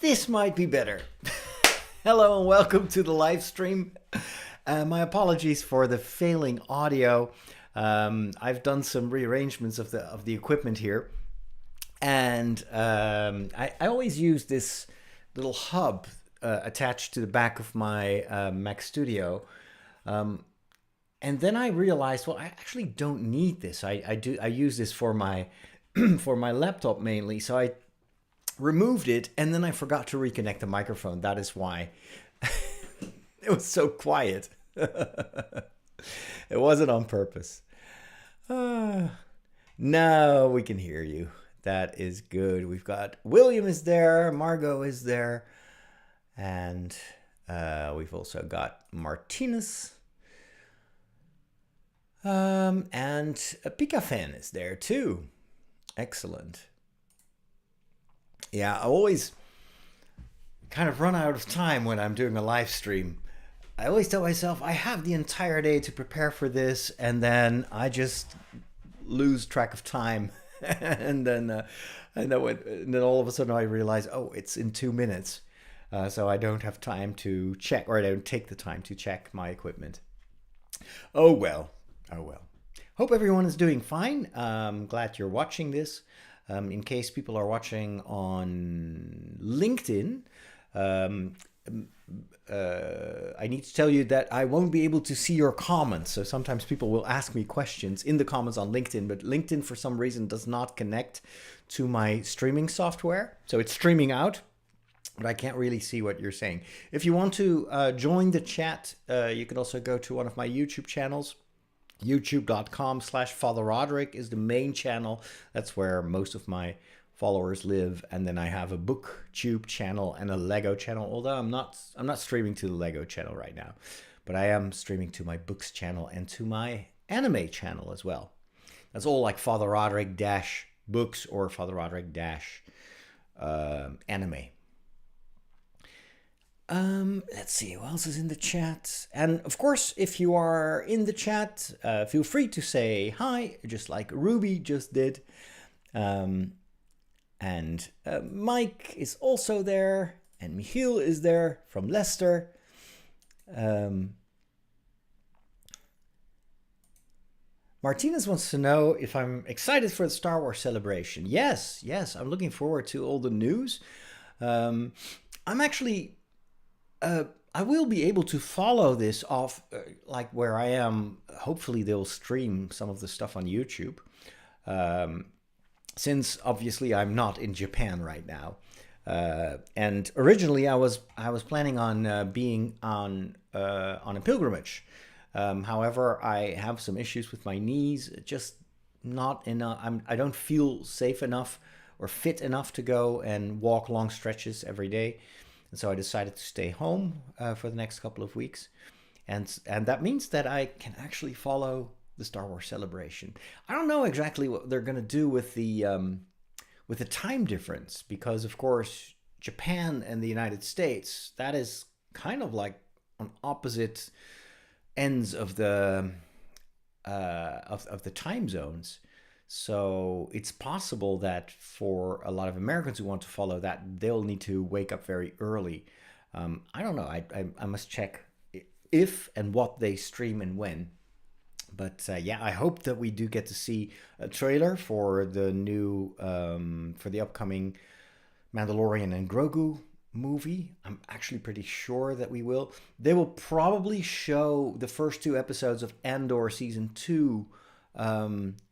This might be better. Hello and welcome to the live stream. My apologies for the failing audio. I've done some rearrangements of the equipment here, and I always use this little hub attached to the back of my Mac Studio. And then I realized, well, I actually don't need this. I use this for my for my laptop mainly. So I removed it, and then I forgot to reconnect the microphone. That is why it was so quiet. It wasn't on purpose. Now we can hear you. That is good. We've got William is there, Margot is there, and we've also got Martinez. And Pikafen is there too. Excellent. Yeah, I always kind of run out of time when I'm doing a live stream. I always tell myself I have the entire day to prepare for this, and then I just lose track of time. and then all of a sudden I realize, oh, it's in 2 minutes. So I don't have time to check, or I don't take the time to check my equipment. Oh well. Hope everyone is doing fine. Glad you're watching this. In case people are watching on LinkedIn, I need to tell you that I won't be able to see your comments. So sometimes people will ask me questions in the comments on LinkedIn, but LinkedIn for some reason does not connect to my streaming software. So it's streaming out, but I can't really see what you're saying. If you want to join the chat, you can also go to one of my YouTube channels. YouTube.com/Father Roderick is the main channel. That's where most of my followers live. And then I have a BookTube channel and a Lego channel. Although I'm not streaming to the Lego channel right now, but I am streaming to my books channel and to my anime channel as well. That's all like Father Roderick -books or Father Roderick -anime. Let's see who else is in the chat. And of course, if you are in the chat, feel free to say hi, just like Ruby just did. And Mike is also there, and Michiel is there from Leicester. Martinez wants to know if I'm excited for the Star Wars celebration. Yes, I'm looking forward to all the news. I'm actually... I will be able to follow this off like where I am. Hopefully they'll stream some of the stuff on YouTube. Since obviously I'm not in Japan right now. And originally I was planning on being on a pilgrimage. However, I have some issues with my knees, just not enough. I don't feel safe enough or fit enough to go and walk long stretches every day. And so I decided to stay home for the next couple of weeks. And that means that I can actually follow the Star Wars celebration. I don't know exactly what they're going to do with the time difference, because of course Japan and the United States, that is kind of like on opposite ends of the time zones. So it's possible that for a lot of Americans who want to follow that, they'll need to wake up very early. I don't know. I must check if and what they stream and when. But yeah, I hope that we do get to see a trailer for the new, for the upcoming Mandalorian and Grogu movie. I'm actually pretty sure that we will. They will probably show the first 2 episodes of Andor Season 2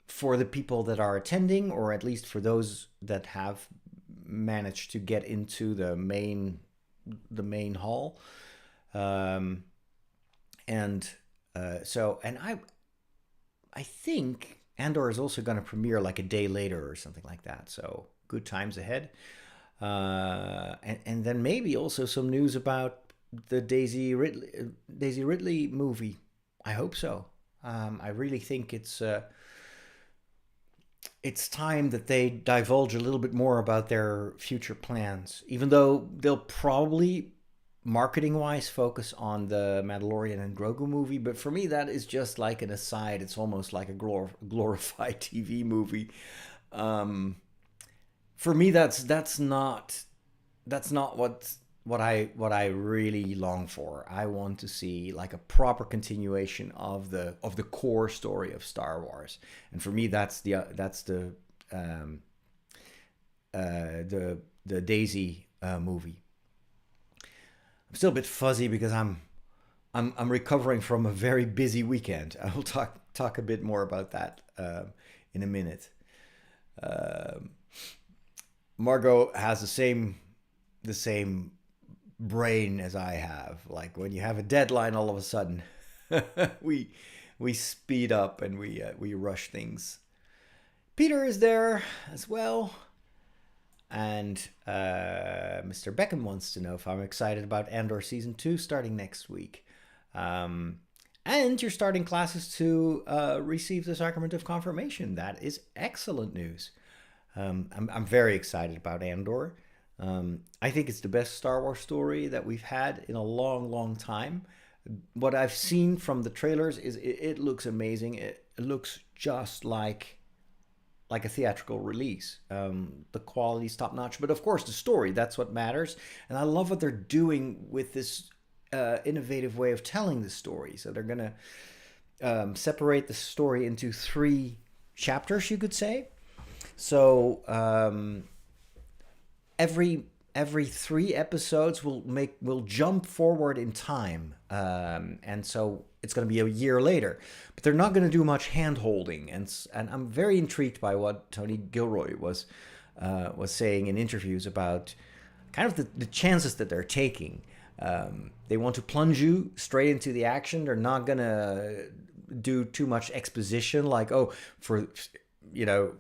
for the people that are attending, or at least for those that have managed to get into the main hall. I think Andor is also going to premiere like a day later or something like that. So good times ahead. And then maybe also some news about the Daisy Ridley movie. I hope so. I really think it's time that they divulge a little bit more about their future plans, even though they'll probably marketing-wise focus on the Mandalorian and Grogu movie. But for me, that is just like an aside. It's almost like a glorified TV movie. For me, that's not that's not what I really long for. I want to see like a proper continuation of the core story of Star Wars, and for me, um, the Daisy movie. I'm still a bit fuzzy because I'm recovering from a very busy weekend. I will talk a bit more about that in a minute. Um, Margot has the same brain as I have. Like when you have a deadline, all of a sudden, we we speed up and we rush things. Peter is there as well, and Mr. Beckham wants to know if I'm excited about Andor season 2 starting next week. Um, and you're starting classes to receive the sacrament of confirmation. That is excellent news. I'm very excited about Andor. I think it's the best Star Wars story that we've had in a long, long time. What I've seen from the trailers is it looks amazing. It looks just like a theatrical release. The quality's top notch, but of course the story, that's what matters. And I love what they're doing with this innovative way of telling the story. So they're gonna separate the story into 3 chapters, you could say. So every 3 episodes will jump forward in time, and so it's going to be a year later. But they're not going to do much hand holding, and I'm very intrigued by what Tony Gilroy was saying in interviews about kind of the chances that they're taking. They want to plunge you straight into the action. They're not going to do too much exposition, like, oh, you know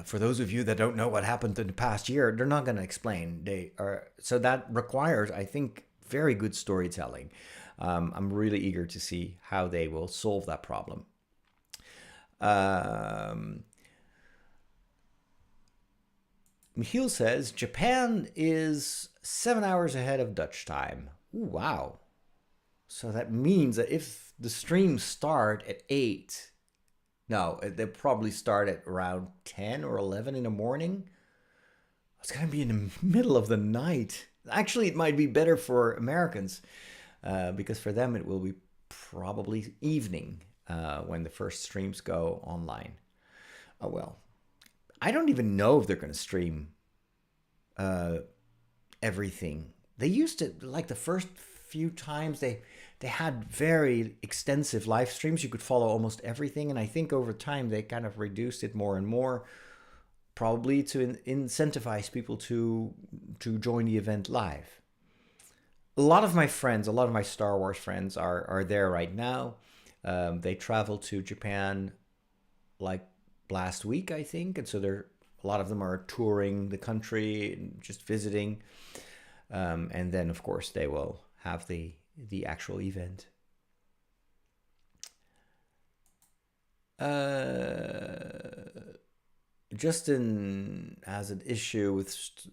for those of you that don't know what happened in the past year, they're not going to explain. So that requires, I think, very good storytelling. I'm really eager to see how they will solve that problem. Michiel says Japan is 7 hours ahead of Dutch time. Ooh, wow. So that means that if the streams start at 8, no, they'll probably start at around 10 or 11 in the morning. It's going to be in the middle of the night. Actually, it might be better for Americans because for them it will be probably evening when the first streams go online. Oh, well. I don't even know if they're going to stream everything. They used to, like the first few times, they had very extensive live streams. You could follow almost everything. And I think over time they kind of reduced it more and more, probably to incentivize people to join the event live. A lot of my Star Wars friends are there right now. They traveled to Japan like last week, I think. And so a lot of them are touring the country and just visiting. And then, of course, they will have the actual event. Justin has an issue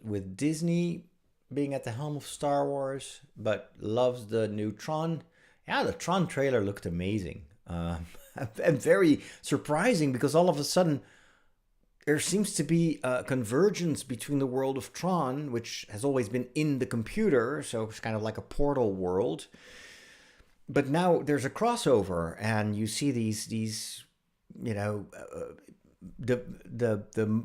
with Disney being at the helm of Star Wars, but loves the new Tron. Yeah, the Tron trailer looked amazing. And very surprising because all of a sudden there seems to be a convergence between the world of Tron, which has always been in the computer, so it's kind of like a portal world. But now there's a crossover, and you see these the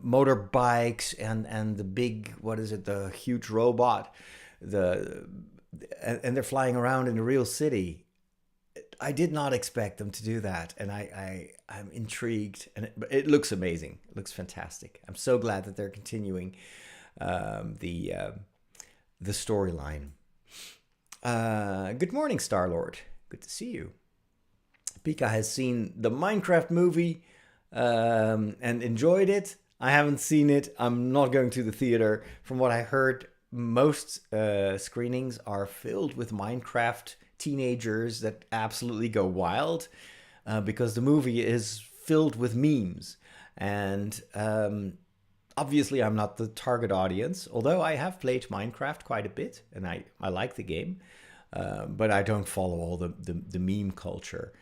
motorbikes and the big, what is it, the huge robot, and they're flying around in the real city. I did not expect them to do that, and I'm intrigued, and it looks amazing. It looks fantastic. I'm so glad that they're continuing the storyline. Good morning, Star-Lord. Good to see you. Pika has seen the Minecraft movie and enjoyed it. I haven't seen it. I'm not going to the theater. From what I heard, most screenings are filled with Minecraft teenagers that absolutely go wild because the movie is filled with memes. And obviously I'm not the target audience, although I have played Minecraft quite a bit and I like the game, but I don't follow all the meme culture.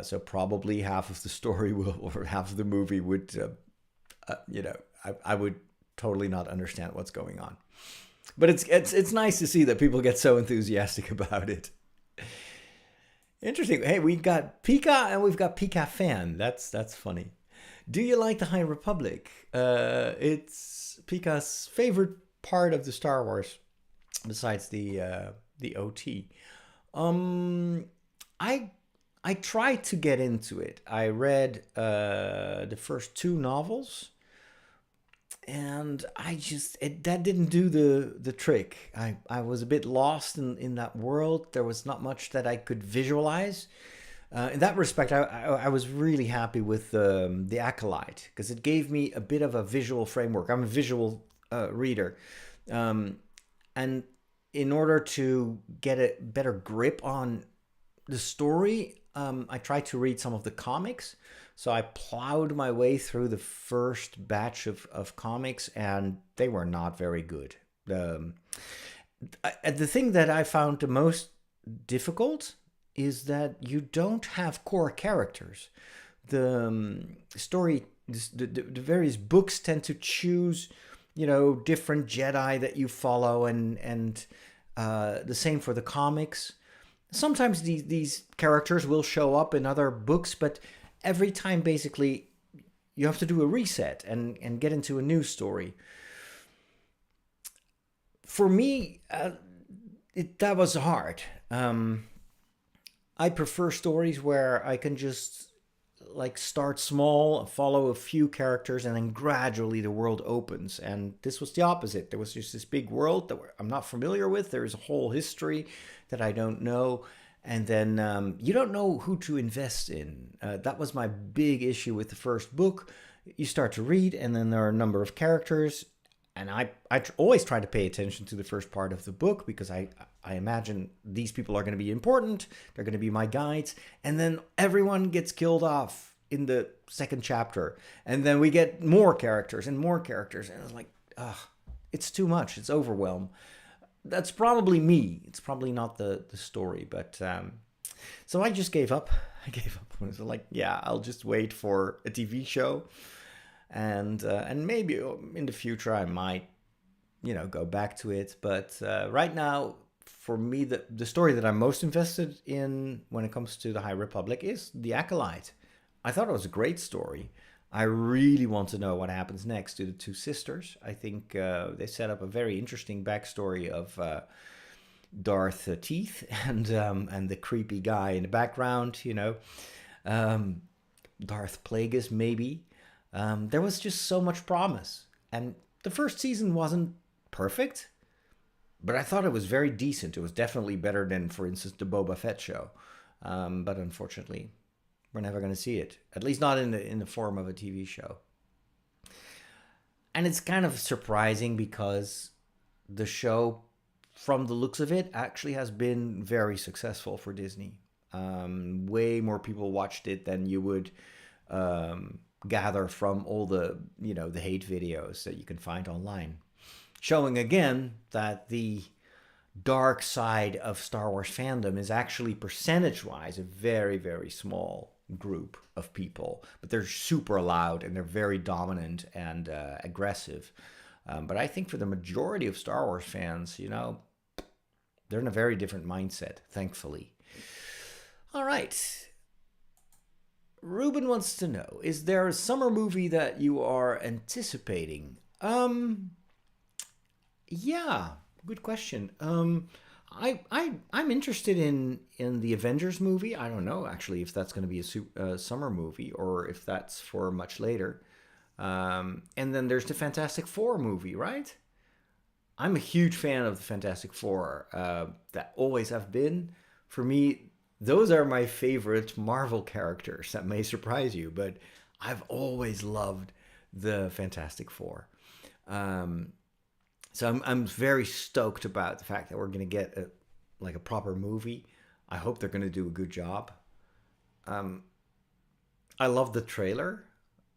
So probably half of the story or half of the movie would, I would totally not understand what's going on. But it's nice to see that people get so enthusiastic about it. Interesting. Hey, we've got Pika and we've got Pika fan. That's funny. Do you like the High Republic? It's Pika's favorite part of the Star Wars, besides the OT. Um, I I tried to get into it. I read the first two novels, and that didn't do the trick. I was a bit lost in that world. There was not much that I could visualize. In that respect, I was really happy with the Acolyte because it gave me a bit of a visual framework. I'm a visual reader, and in order to get a better grip on the story, I tried to read some of the comics. So I plowed my way through the first batch of comics, and they were not very good. The thing that I found the most difficult is that you don't have core characters. The story, the various books tend to choose, different Jedi that you follow, and the same for the comics. Sometimes these characters will show up in other books, but every time basically you have to do a reset and get into a new story. For me, that was hard. I prefer stories where I can just start small, follow a few characters, and then gradually the world opens. And this was the opposite. There was just this big world that I'm not familiar with. There is a whole history that I don't know. And then you don't know who to invest in. That was my big issue with the first book. You start to read, and then there are a number of characters. And I always try to pay attention to the first part of the book because I imagine these people are going to be important. They're going to be my guides. And then everyone gets killed off in the second chapter. And then we get more characters. And it's like, it's too much. It's overwhelm. That's probably me. It's probably not the story. But so I just gave up. I was like, yeah, I'll just wait for a TV show. And maybe in the future I might, go back to it. But right now, for me, the story that I'm most invested in when it comes to the High Republic is The Acolyte. I thought it was a great story. I really want to know what happens next to the two sisters. I think they set up a very interesting backstory of Darth Teeth and the creepy guy in the background, Darth Plagueis maybe. There was just so much promise. And the first season wasn't perfect, but I thought it was very decent. It was definitely better than, for instance, the Boba Fett show. But unfortunately, we're never going to see it. At least not in the form of a TV show. And it's kind of surprising because the show, from the looks of it, actually has been very successful for Disney. Way more people watched it than you would gather from all the the hate videos that you can find online, showing again that the dark side of Star Wars fandom is actually percentage-wise a very, very small group of people, but they're super loud and they're very dominant and aggressive. But I think for the majority of Star Wars fans, they're in a very different mindset, thankfully. All right. Ruben wants to know, is there a summer movie that you are anticipating? Yeah, good question. I'm interested in the Avengers movie. I don't know actually if that's going to be a summer movie or if that's for much later. And then there's the Fantastic Four movie, right? I'm a huge fan of the Fantastic Four. That always have been. For me, those are my favorite Marvel characters. That may surprise you, but I've always loved the Fantastic Four. So I'm very stoked about the fact that we're going to get a proper movie. I hope they're going to do a good job. I love the trailer,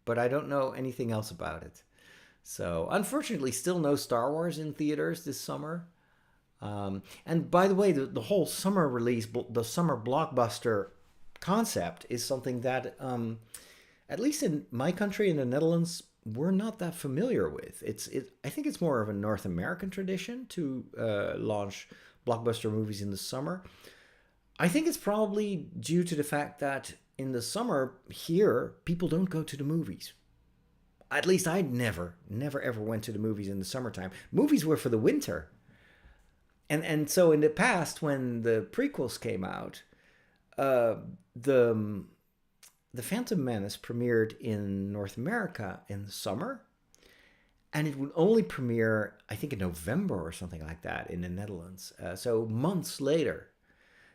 but I don't know anything else about it. So unfortunately, still no Star Wars in theaters this summer. And by the way, the whole summer release, the summer blockbuster concept is something that, at least in my country, in the Netherlands, we're not that familiar with. I think it's more of a North American tradition to launch blockbuster movies in the summer. I think it's probably due to the fact that in the summer here, people don't go to the movies. At least I never ever went to the movies in the summertime. Movies were for the winter. And so in the past, when the prequels came out, uh, the the Phantom Menace premiered in North America in the summer, and it would only premiere, I think, in November or something like that in the Netherlands. So months later.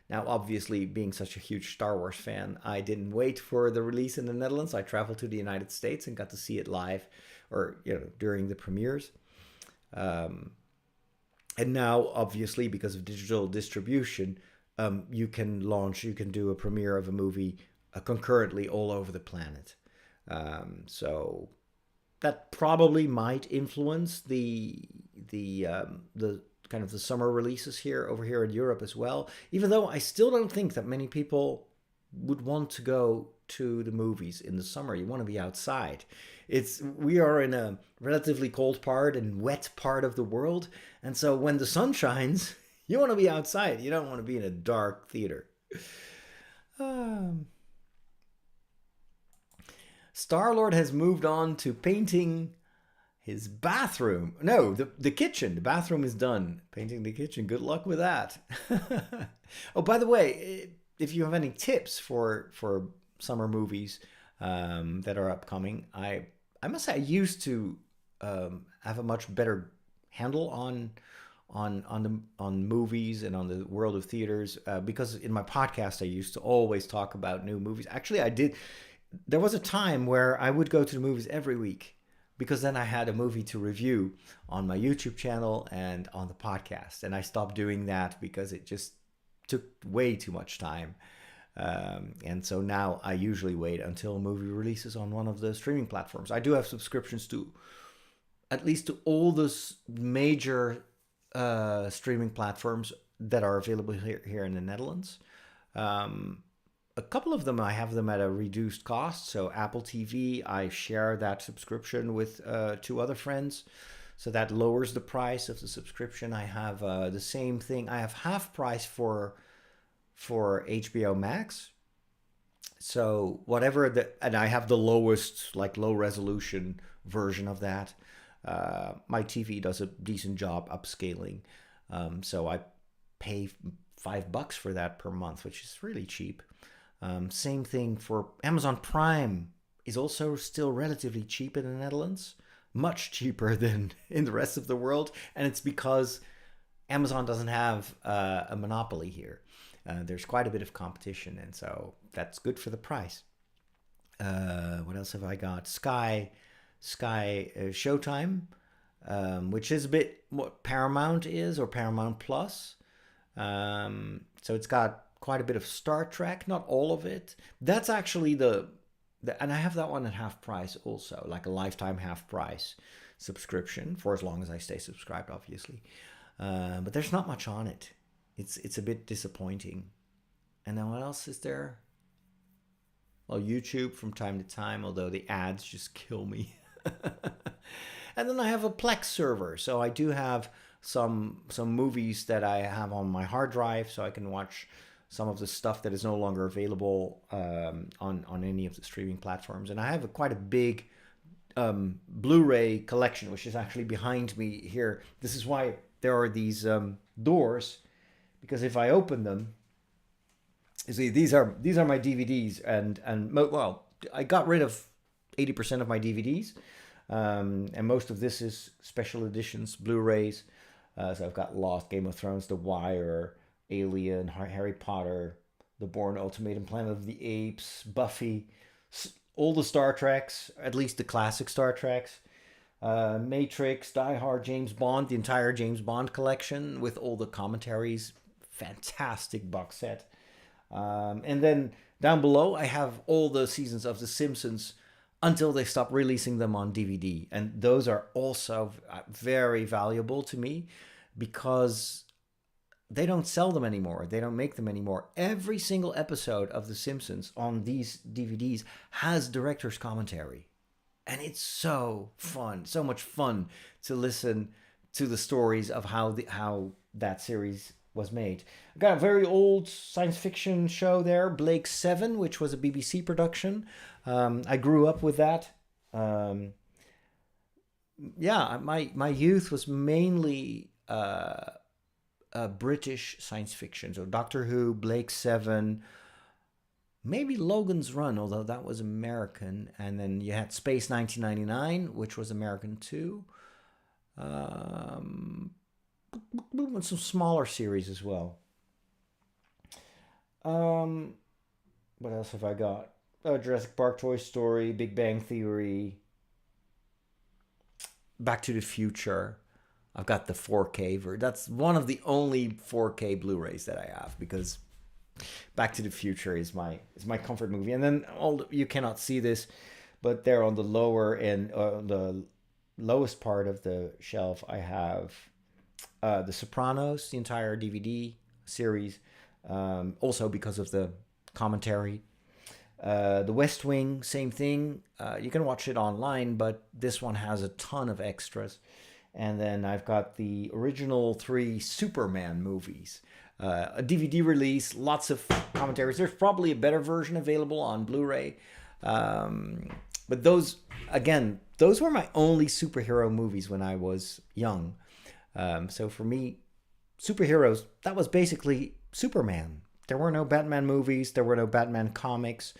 Now, obviously, being such a huge Star Wars fan, I didn't wait for the release in the Netherlands. I traveled to the United States and got to see it live, or during the premieres. Um, and now, obviously, because of digital distribution, you can do a premiere of a movie concurrently all over the planet. So that probably might influence the kind of the summer releases over here in Europe as well. Even though I still don't think that many people would want to go to the movies in the summer. You want to be outside. We are in a relatively cold part and wet part of the world, and so when the sun shines, you want to be outside. You don't want to be in a dark theater. Star-Lord has moved on to painting his bathroom. No, the kitchen. The bathroom is done. Painting the kitchen. Good luck with that. Oh, by the way, if you have any tips for summer movies that are upcoming, I must say I used to have a much better handle on movies and on the world of theaters because in my podcast I used to always talk about new movies. Actually, I did. There was a time where I would go to the movies every week because then I had a movie to review on my YouTube channel and on the podcast. And I stopped doing that because it just took way too much time. And so now I usually wait until a movie releases on one of the streaming platforms. I do have subscriptions to at least to all the major streaming platforms that are available here in the Netherlands. A couple of them, I have them at a reduced cost. So Apple TV, I share that subscription with two other friends. So that lowers the price of the subscription. I have the same thing. I have half price for HBO Max. So whatever and I have the lowest, like low resolution version of that. My TV does a decent job upscaling. So I pay $5 for that per month, which is really cheap. Same thing for Amazon Prime is also still relatively cheap in the Netherlands, much cheaper than in the rest of the world. And it's because Amazon doesn't have a monopoly here. There's quite a bit of competition, and so that's good for the price. What else have I got? Sky Showtime, which is a bit what Paramount is or Paramount Plus. So it's got quite a bit of Star Trek, not all of it. That's actually and I have that one at half price also, like a lifetime half price subscription for as long as I stay subscribed, obviously. But there's not much on it. It's a bit disappointing. And then what else is there? Well, YouTube from time to time, although the ads just kill me. And then I have a Plex server, so I do have some movies that I have on my hard drive, so I can watch some of the stuff that is no longer available on any of the streaming platforms. And I have quite a big Blu-ray collection, which is actually behind me here. This is why there are these doors, because if I open them, you see, these are my DVDs, and well, I got rid of 80% of my DVDs, and most of this is special editions, Blu-rays. So I've got Lost, Game of Thrones, The Wire, Alien, Harry Potter, The Bourne Ultimatum, Planet of the Apes, Buffy, all the Star Treks, at least the classic Star Treks, Matrix, Die Hard, James Bond, the entire James Bond collection with all the commentaries. Fantastic box set. And then down below, I have all the seasons of The Simpsons until they stop releasing them on DVD. And those are also very valuable to me because they don't sell them anymore. They don't make them anymore. Every single episode of The Simpsons on these DVDs has director's commentary. and it's so fun, so much fun to listen to the stories of how that series was made. I got a very old science fiction show there, Blake 7, which was a BBC production. I grew up with that. Yeah, my youth was mainly British science fiction. So Doctor Who, Blake 7, maybe Logan's Run, although that was American. And then you had Space 1999, which was American too. And some smaller series as well. What else have I got? Jurassic Park, Toy Story, Big Bang Theory, Back to the Future. I've got the 4K version. That's one of the only 4K Blu-rays that I have, because Back to the Future is my comfort movie. And then you cannot see this, but there on the lower end, the lowest part of the shelf, I have The Sopranos, the entire DVD series. Also because of the commentary. The West Wing, same thing. You can watch it online, but this one has a ton of extras. And then I've got the original 3 Superman movies. A DVD release, lots of commentaries. There's probably a better version available on Blu-ray. But those were my only superhero movies when I was young. So for me, superheroes, that was basically Superman. There were no Batman movies. There were no Batman comics.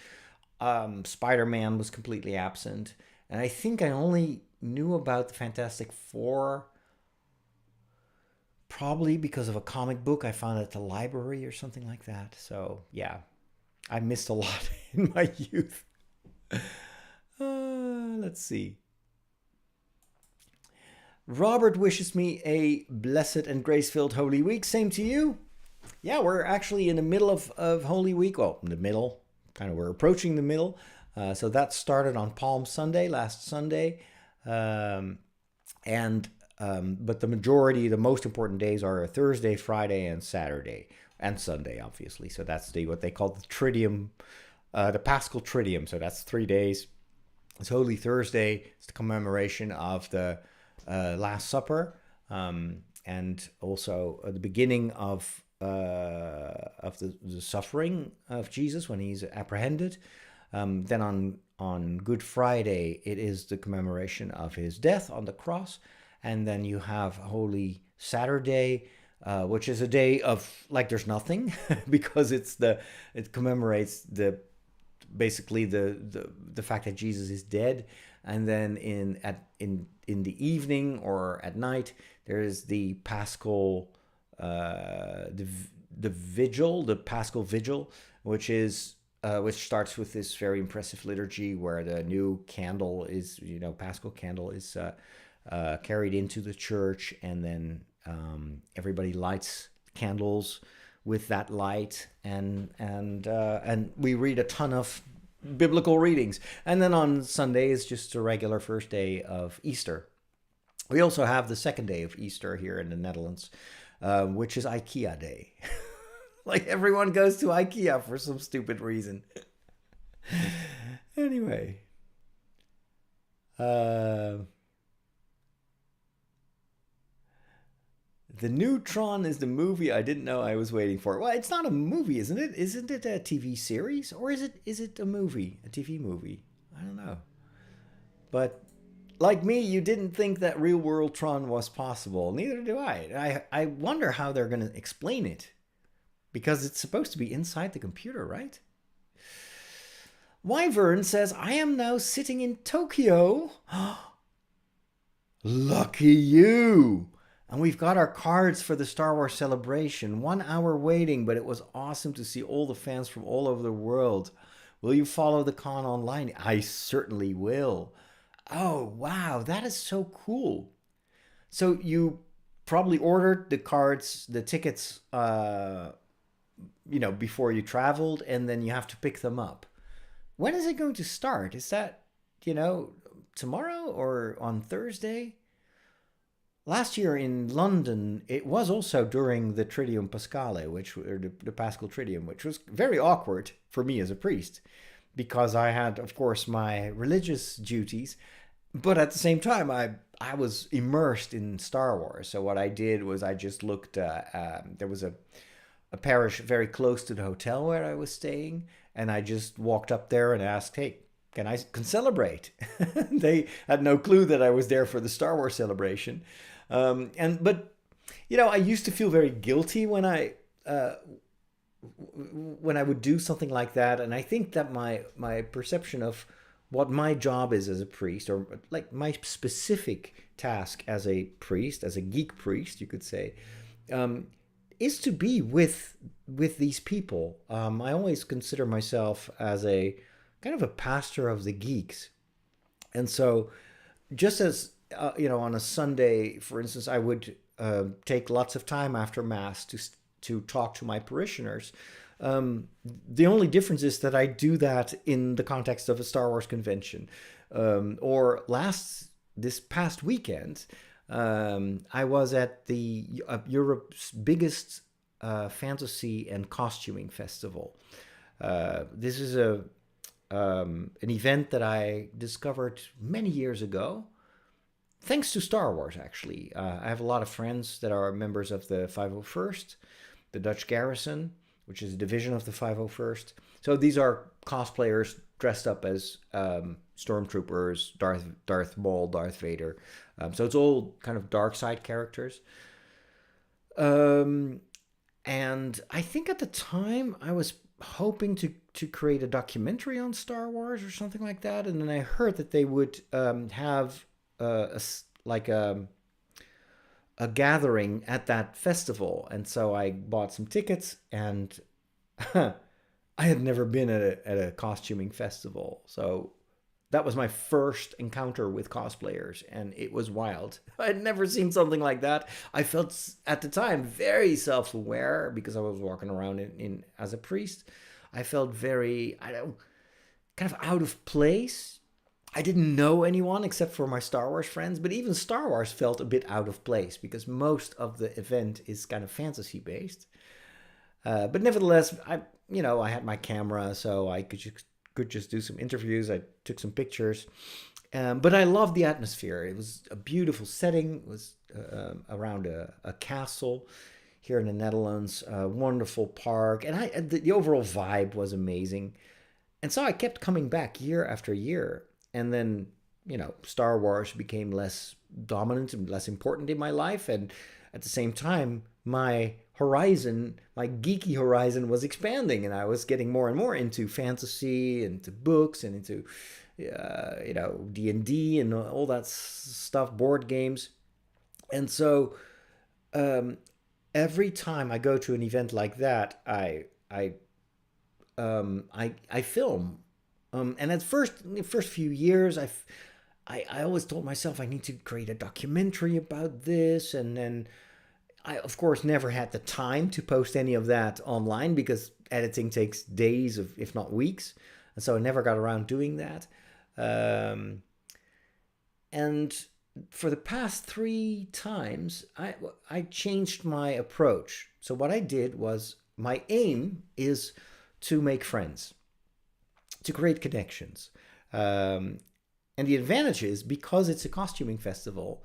Spider-Man was completely absent. And I think I only knew about the Fantastic Four probably because of a comic book I found at the library or something like that. So, yeah, I missed a lot in my youth. Let's see. Robert wishes me a blessed and grace-filled Holy Week. Same to you. Yeah, we're actually in the middle of Holy Week. Well, in the middle. We're approaching the middle. So that started on Palm Sunday, last Sunday. But the most important days are Thursday, Friday, and Saturday. And Sunday, obviously. So that's what they call the Triduum, the Paschal Triduum. So that's 3 days. It's Holy Thursday. It's the commemoration of the Last Supper. And also the beginning of the suffering of Jesus when he's apprehended. Then on Good Friday, it is the commemoration of his death on the cross. And then you have Holy Saturday, which is a day of like there's nothing because it commemorates the fact that Jesus is dead. And then in the evening or at night, there is the Paschal the vigil, the Paschal Vigil, which starts with this very impressive liturgy where the new candle is, Paschal candle is carried into the church, and then everybody lights candles with that light, and we read a ton of biblical readings. And then on Sunday is just a regular first day of Easter. We also have the second day of Easter here in the Netherlands, which is IKEA Day. Like everyone goes to IKEA for some stupid reason. Anyway. The new Tron is the movie I didn't know I was waiting for. Well, it's not a movie, isn't it? Isn't it a TV series? Or is it a movie? A TV movie? I don't know. But like me, you didn't think that real world Tron was possible. Neither do I. I wonder how they're going to explain it. Because it's supposed to be inside the computer, right? Wyvern says, I am now sitting in Tokyo. Lucky you. And we've got our cards for the Star Wars celebration. 1 hour waiting, but it was awesome to see all the fans from all over the world. Will you follow the con online? I certainly will. Oh, wow. That is so cool. So you probably ordered the cards, the tickets, before you traveled, and then you have to pick them up. When is it going to start? Is that, tomorrow or on Thursday? Last year in London, it was also during the Triduum Paschale, the Paschal Triduum, which was very awkward for me as a priest, because I had, of course, my religious duties, but at the same time, I was immersed in Star Wars. So what I did was I just looked. There was a parish very close to the hotel where I was staying, and I just walked up there and asked, "Hey, can celebrate?" They had no clue that I was there for the Star Wars celebration, but I used to feel very guilty when I would do something like that, and I think that my perception of what my job is as a priest, or like my specific task as a priest, as a geek priest, you could say, um, is to be with these people. I always consider myself as a kind of a pastor of the geeks, and so just as on a Sunday, for instance, I would take lots of time after Mass to talk to my parishioners. The only difference is that I do that in the context of a Star Wars convention. Or this past weekend, I was at the Europe's biggest fantasy and costuming festival. This is an event that I discovered many years ago, thanks to Star Wars, actually. I have a lot of friends that are members of the 501st, the Dutch Garrison, which is a division of the 501st. So these are cosplayers dressed up as stormtroopers, Darth Maul, Darth Vader. So it's all kind of dark side characters. And I think at the time I was hoping to create a documentary on Star Wars or something like that. And then I heard that they would have a gathering at that festival, and so I bought some tickets, and I had never been at a costuming festival, so that was my first encounter with cosplayers, and it was wild. I'd never seen something like that. I felt at the time very self-aware because I was walking around in as a priest. I felt very, kind of out of place. I didn't know anyone except for my Star Wars friends, but even Star Wars felt a bit out of place because most of the event is kind of fantasy based. But nevertheless, I had my camera, so I could just do some interviews. I took some pictures, but I loved the atmosphere. It was a beautiful setting. It was around a castle here in the Netherlands, a wonderful park, and the overall vibe was amazing. And so I kept coming back year after year. And then, Star Wars became less dominant and less important in my life. And at the same time, my geeky horizon was expanding. And I was getting more and more into fantasy, into books, and into, D&D and all that stuff, board games. And so every time I go to an event like that, I film. And at the first few years, I always told myself I need to create a documentary about this, and then I, of course, never had the time to post any of that online because editing takes days, if not weeks, and so I never got around doing that. And for the past 3 times, I changed my approach. So what I did was, my aim is to make friends, to create connections. And the advantage is, because it's a costuming festival,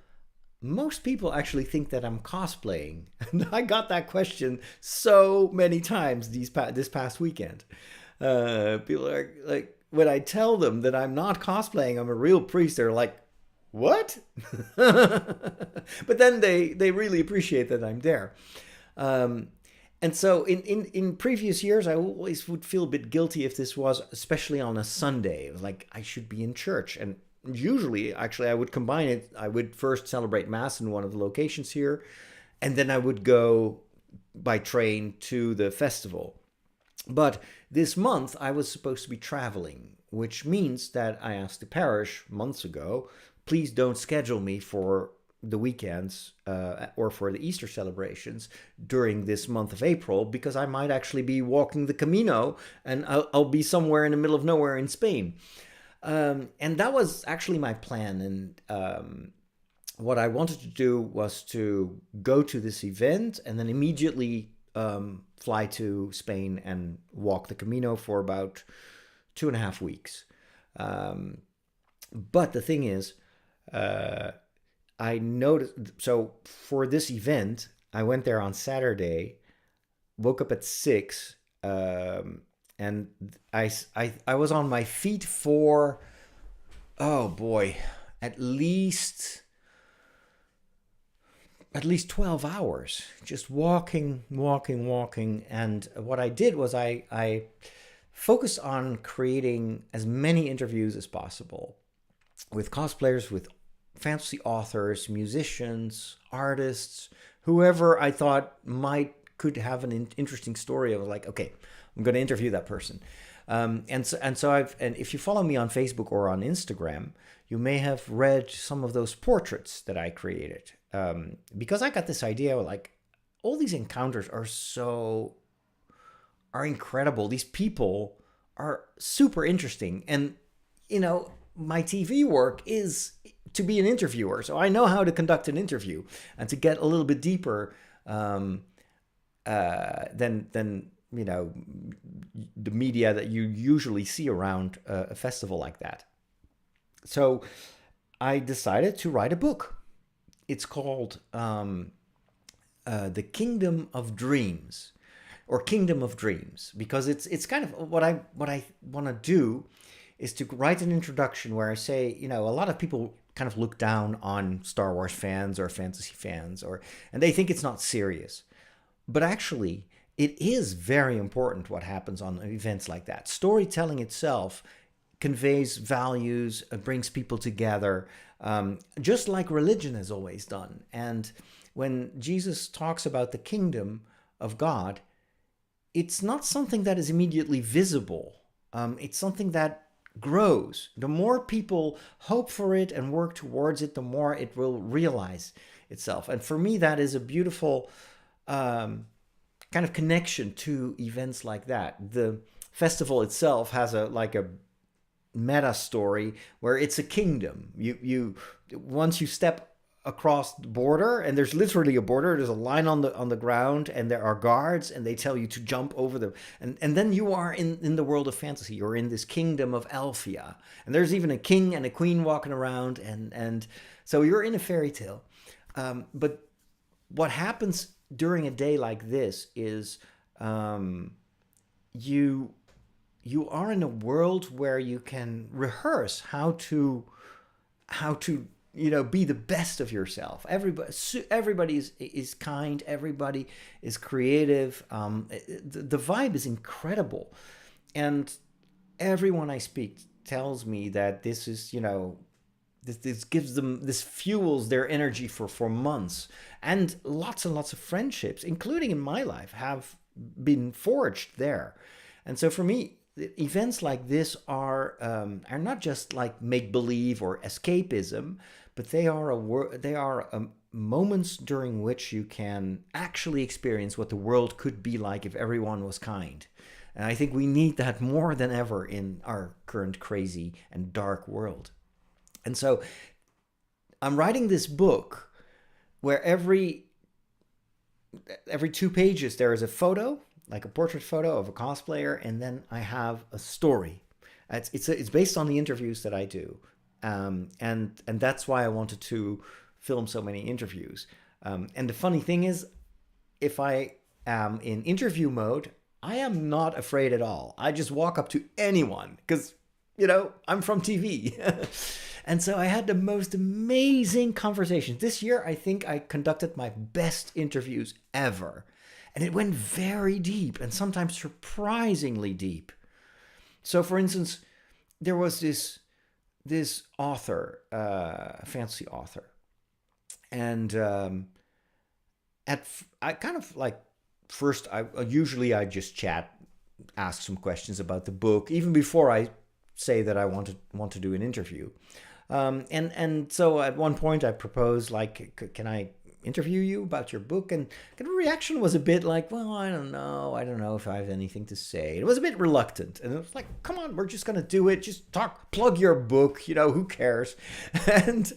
most people actually think that I'm cosplaying. And I got that question so many times this past weekend. People are like, when I tell them that I'm not cosplaying, I'm a real priest, they're like, what? But then they really appreciate that I'm there. And so in previous years, I always would feel a bit guilty if this was, especially on a Sunday. It was like, I should be in church. And usually, actually, I would combine it. I would first celebrate Mass in one of the locations here, and then I would go by train to the festival. But this month, I was supposed to be traveling, which means that I asked the parish months ago, please don't schedule me for the weekends or for the Easter celebrations during this month of April, because I might actually be walking the Camino, and I'll be somewhere in the middle of nowhere in Spain. And that was actually my plan. And what I wanted to do was to go to this event and then immediately fly to Spain and walk the Camino for about 2.5 weeks. But the thing is, I noticed. So for this event, I went there on Saturday, woke up at 6, and I was on my feet for, oh boy, at least 12 hours, just walking. And what I did was I focused on creating as many interviews as possible with cosplayers, with fantasy authors, musicians, artists, whoever I thought could have an interesting story. I was like, okay, I'm going to interview that person. And if you follow me on Facebook or on Instagram, you may have read some of those portraits that I created. Because I got this idea, like, all these encounters are incredible. These people are super interesting. And, my TV work is to be an interviewer. So I know how to conduct an interview and to get a little bit deeper than the media that you usually see around a festival like that. So I decided to write a book. It's called The Kingdom of Dreams, or Kingdom of Dreams, because it's kind of what I want to do is to write an introduction where I say, a lot of people kind of look down on Star Wars fans or fantasy fans, and they think it's not serious. But actually, it is very important what happens on events like that. Storytelling itself conveys values, brings people together, just like religion has always done. And when Jesus talks about the kingdom of God, it's not something that is immediately visible. It's something that grows. The more people hope for it and work towards it, the more it will realize itself. And for me, that is a beautiful kind of connection to events like that. The festival itself has a meta story where it's a kingdom. You once you step across the border, and there's literally a border, there's a line on the ground, and there are guards, and they tell you to jump over them, and then you are in the world of fantasy. You're in this kingdom of Elfia, and there's even a king and a queen walking around, and so you're in a fairy tale. But what happens during a day like this is you are in a world where you can rehearse how to be the best of yourself. Everybody is kind. Everybody is creative. The vibe is incredible, and everyone I speak tells me that this is this gives them, this fuels their energy for months, and lots of friendships, including in my life, have been forged there. And so for me, events like this are not just like make believe or escapism, but they are moments during which you can actually experience what the world could be like if everyone was kind. And I think we need that more than ever in our current crazy and dark world. And so I'm writing this book where every 2 pages there is a photo, like a portrait photo of a cosplayer, and then I have a story. It's based on the interviews that I do, and that's why I wanted to film so many interviews. And the funny thing is, if I am in interview mode, I am not afraid at all. I just walk up to anyone because I'm from TV. And so I had the most amazing conversations. This year, I think I conducted my best interviews ever. And it went very deep, and sometimes surprisingly deep. So, for instance, there was this author, fantasy author, and I kind of like first I just chat, ask some questions about the book, even before I say that I want to do an interview. And so at one point I proposed, like, can I interview you about your book? And the reaction was a bit like, well, I don't know if I have anything to say. It was a bit reluctant, and it was like, come on, we're just gonna do it, just plug your book, who cares? And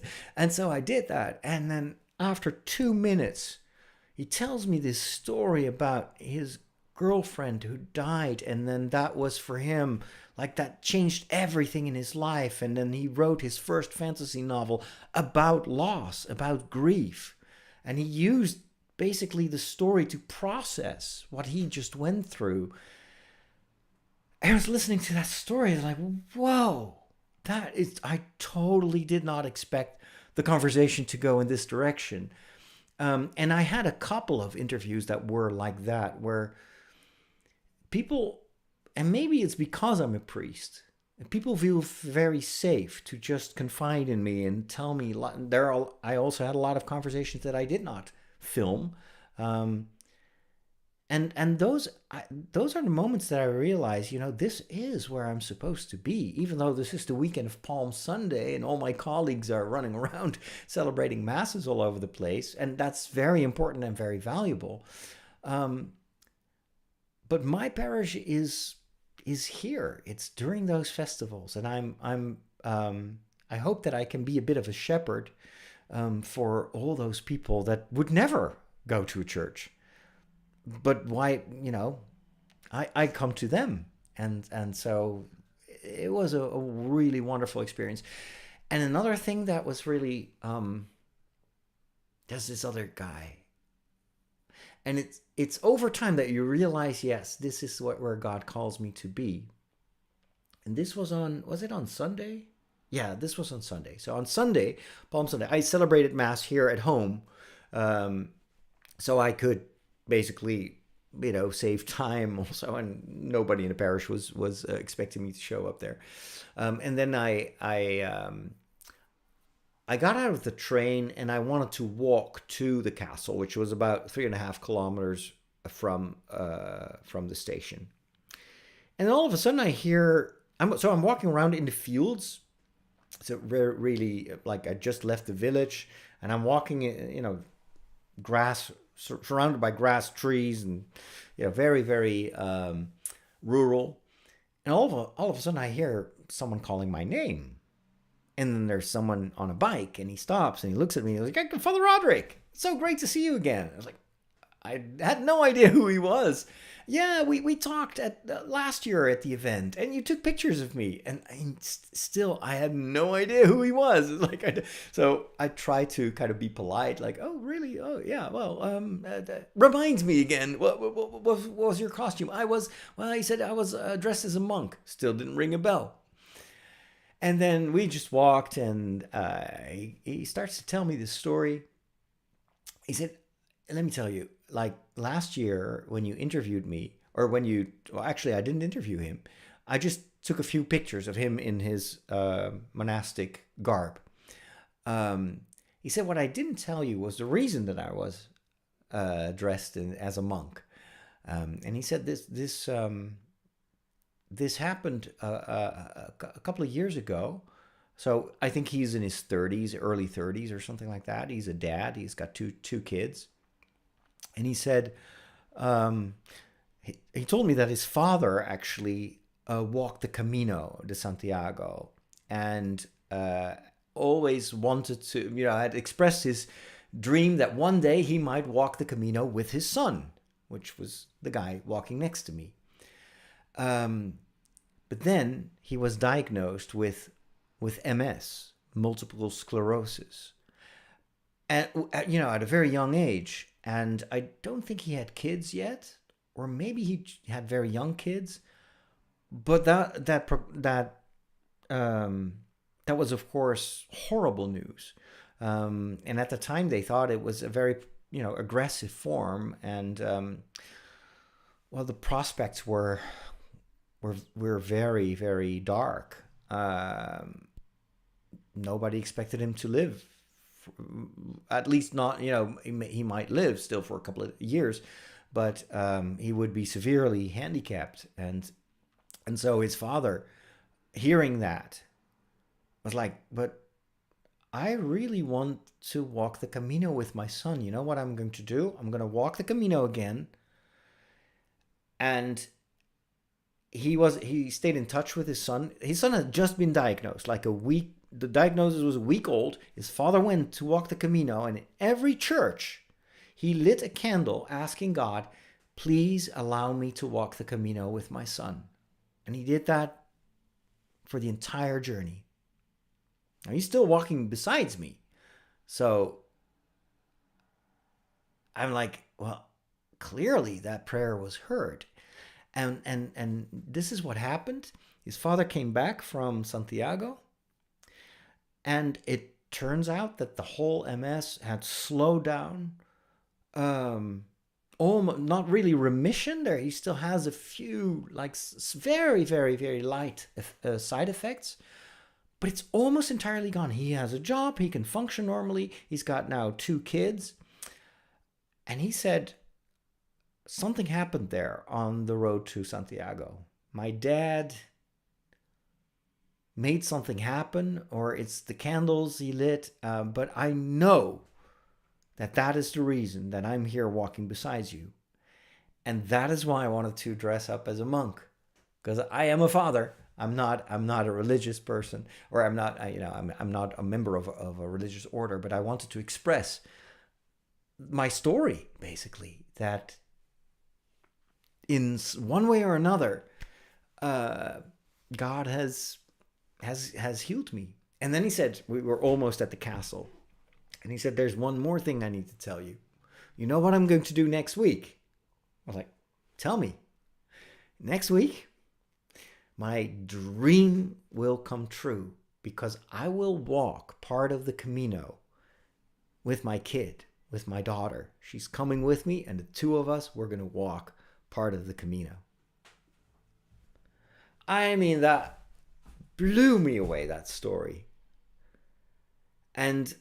so I did that, and then after 2 minutes he tells me this story about his girlfriend who died, and then that was for him, like, that changed everything in his life. And then he wrote his first fantasy novel about loss, about grief, and he used basically the story to process what he just went through. I was listening to that story, like, whoa, I totally did not expect the conversation to go in this direction. And I had a couple of interviews that were like that, where people, and maybe it's because I'm a priest, people feel very safe to just confide in me and tell me. I also had a lot of conversations that I did not film. And those are the moments that I realize, this is where I'm supposed to be, even though this is the weekend of Palm Sunday and all my colleagues are running around celebrating masses all over the place, and that's very important and very valuable. But my parish is here. It's during those festivals, and I hope that I can be a bit of a shepherd for all those people that would never go to a church. But why, I come to them. And so it was a really wonderful experience. And another thing that was really, there's this other guy. And it's over time that you realize, yes, this is where God calls me to be. And this was it on Sunday? Yeah, this was on Sunday. So on Sunday, Palm Sunday, I celebrated Mass here at home. So I could basically, save time also, and nobody in the parish was expecting me to show up there. And then I got out of the train and I wanted to walk to the castle, which was about 3.5 kilometers from the station. And all of a sudden I hear, I'm walking around in the fields. So really, like, I just left the village and I'm walking, grass, surrounded by grass, trees, and very, very rural. And all of a sudden I hear someone calling my name. And then there's someone on a bike, and he stops and he looks at me and he's like, Father Roderick, it's so great to see you again. I was like, I had no idea who he was. Yeah, we talked at last year at the event, and you took pictures of me, and still I had no idea who he was. So I try to kind of be polite, like, oh really? Oh yeah. Well, reminds me again. What was your costume? He said I was dressed as a monk. Still didn't ring a bell. And then we just walked, and he starts to tell me this story. He said, let me tell you, like, last year when you interviewed me, or actually I didn't interview him. I just took a few pictures of him in his monastic garb. He said, what I didn't tell you was the reason that I was dressed as a monk. And he said this happened a couple of years ago. So I think he's in his 30s, early 30s or something like that. He's a dad. He's got two kids. And he said, he told me that his father actually walked the Camino de Santiago, and always wanted to, had expressed his dream that one day he might walk the Camino with his son, which was the guy walking next to me. But then he was diagnosed with MS, multiple sclerosis, and at a very young age. And I don't think he had kids yet, or maybe he had very young kids. But that was, of course, horrible news. And at the time, they thought it was a very aggressive form, and the prospects were very, very dark. Nobody expected him to live. At least not, he might live still for a couple of years, but he would be severely handicapped. And so his father, hearing that, was like, but I really want to walk the Camino with my son. You know what I'm going to do? I'm going to walk the Camino again. And he stayed in touch with his son. His son had just been diagnosed, like a week. The diagnosis was a week old. His father went to walk the Camino, and in every church, he lit a candle asking God, please allow me to walk the Camino with my son. And he did that for the entire journey. Now, he's still walking besides me. So I'm like, well, clearly that prayer was heard. And this is what happened. His father came back from Santiago, and it turns out that the whole MS had slowed down. Almost not really remission. There, he still has a few like very, very, very light side effects, but it's almost entirely gone. He has a job. He can function normally. He's got now 2 kids, and he said something happened there on the road to Santiago. My dad made something happen, or it's the candles he lit, but I know that is the reason that I'm here walking beside you. And that is why I wanted to dress up as a monk, because I am a father. I'm not a religious person, or I'm not a member of a religious order, but I wanted to express my story, basically, that in one way or another, God has healed me. And then he said, we were almost at the castle, and he said, there's one more thing I need to tell you. You know what I'm going to do next week? I was like, tell me. Next week, my dream will come true, because I will walk part of the Camino with my kid, with my daughter. She's coming with me, and the 2 of us, we're going to walk part of the Camino. I mean, that blew me away, that story. And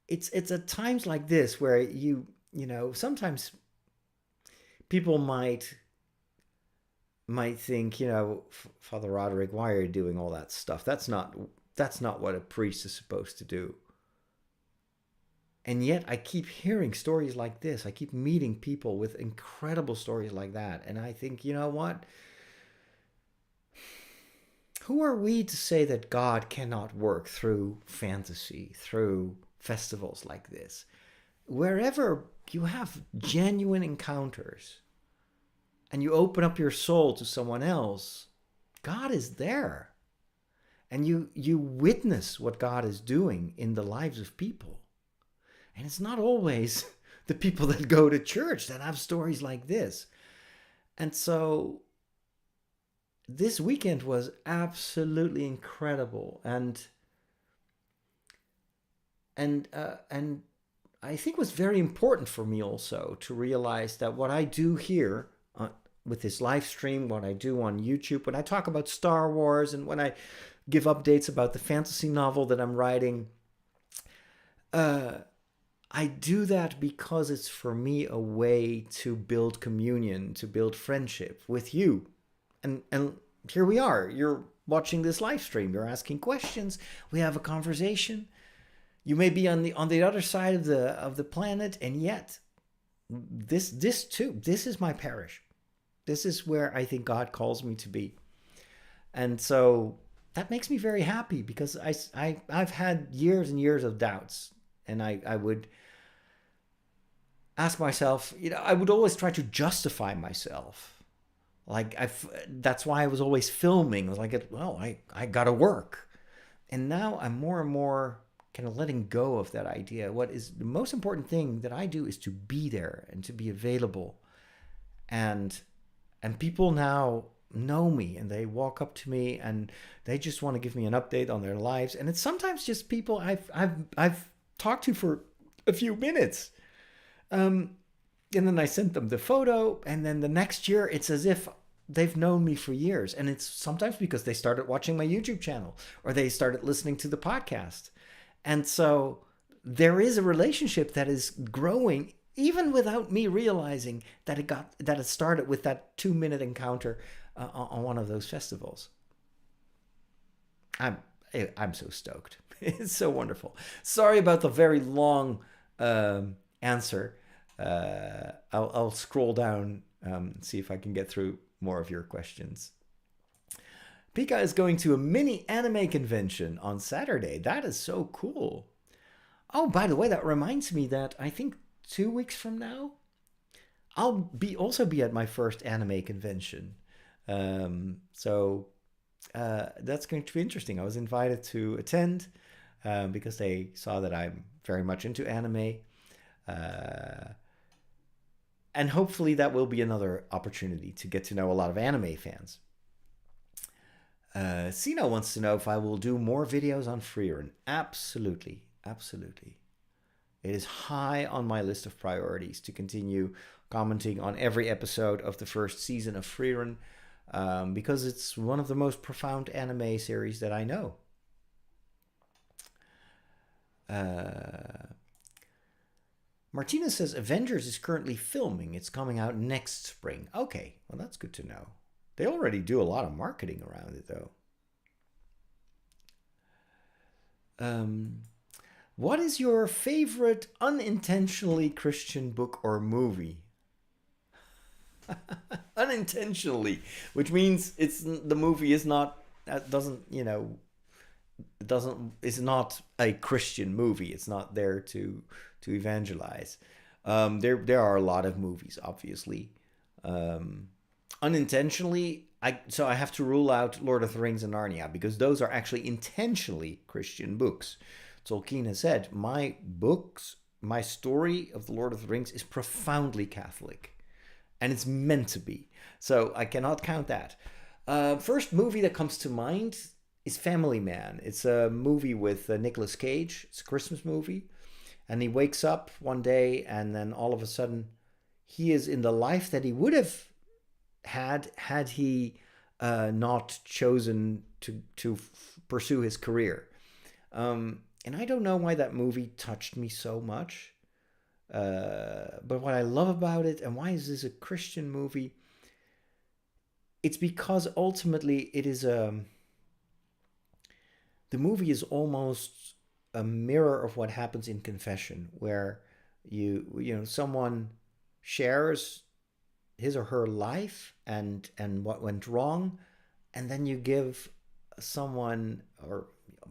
it's at times like this where you know, sometimes people might think, you know, Father Roderick, why are you doing all that stuff? That's not what a priest is supposed to do. And yet I keep hearing stories like this. I keep meeting people with incredible stories like that. And I think, you know what? Who are we to say that God cannot work through fantasy, through festivals like this? Wherever you have genuine encounters and you open up your soul to someone else, God is there. And you witness what God is doing in the lives of people. And it's not always the people that go to church that have stories like this. And so this weekend was absolutely incredible. And I think it was very important for me also to realize that what I do here with this live stream, what I do on YouTube, when I talk about Star Wars and when I give updates about the fantasy novel that I'm writing, I do that because it's for me a way to build communion, to build friendship with you. And here we are. You're watching this live stream. You're asking questions. We have a conversation. You may be on the other side of the planet, and yet this too. This is my parish. This is where I think God calls me to be, and so that makes me very happy, because I've had years and years of doubts, and I would ask myself, you know, I would always try to justify myself. Like that's why I was always filming. I was like, well, I gotta work. And now I'm more and more kind of letting go of that idea. What is the most important thing that I do is to be there and to be available. And people now know me, and they walk up to me and they just want to give me an update on their lives. And it's sometimes just people I've talked to for a few minutes. And then I sent them the photo, and then the next year it's as if they've known me for years. And it's sometimes because they started watching my YouTube channel, or they started listening to the podcast. And so there is a relationship that is growing, even without me realizing that it started with that 2-minute encounter on one of those festivals. I'm so stoked. It's so wonderful. Sorry about the very long answer. I'll scroll down, see if I can get through more of your questions. Pika is going to a mini anime convention on Saturday. That is so cool. Oh, by the way, that reminds me that I think 2 weeks from now, I'll be at my first anime convention. So that's going to be interesting. I was invited to attend because they saw that I'm very much into anime. Uh, and hopefully that will be another opportunity to get to know a lot of anime fans. Sino wants to know if I will do more videos on Freerun. Absolutely, absolutely. It is high on my list of priorities to continue commenting on every episode of the first season of Freerun because it's one of the most profound anime series that I know. Martina says Avengers is currently filming. It's coming out next spring. Okay, well, that's good to know. They already do a lot of marketing around it, though. What is your favorite unintentionally Christian book or movie? Unintentionally, which means it's the movie is not doesn't it doesn't is not a Christian movie. It's not there to evangelize. There are a lot of movies, obviously. Um, Unintentionally, I have to rule out Lord of the Rings and Narnia because those are actually intentionally Christian books. Tolkien has said, my story of the Lord of the Rings is profoundly Catholic, and it's meant to be. So I cannot count that. First movie that comes to mind is Family Man. It's a movie with Nicolas Cage. It's a Christmas movie, and he wakes up one day, and then all of a sudden, he is in the life that he would have had he not chosen to pursue his career. And I don't know why that movie touched me so much. But what I love about it, and why is this a Christian movie? It's because ultimately the movie is almost a mirror of what happens in confession, where someone shares his or her life and what went wrong, and then you give someone, or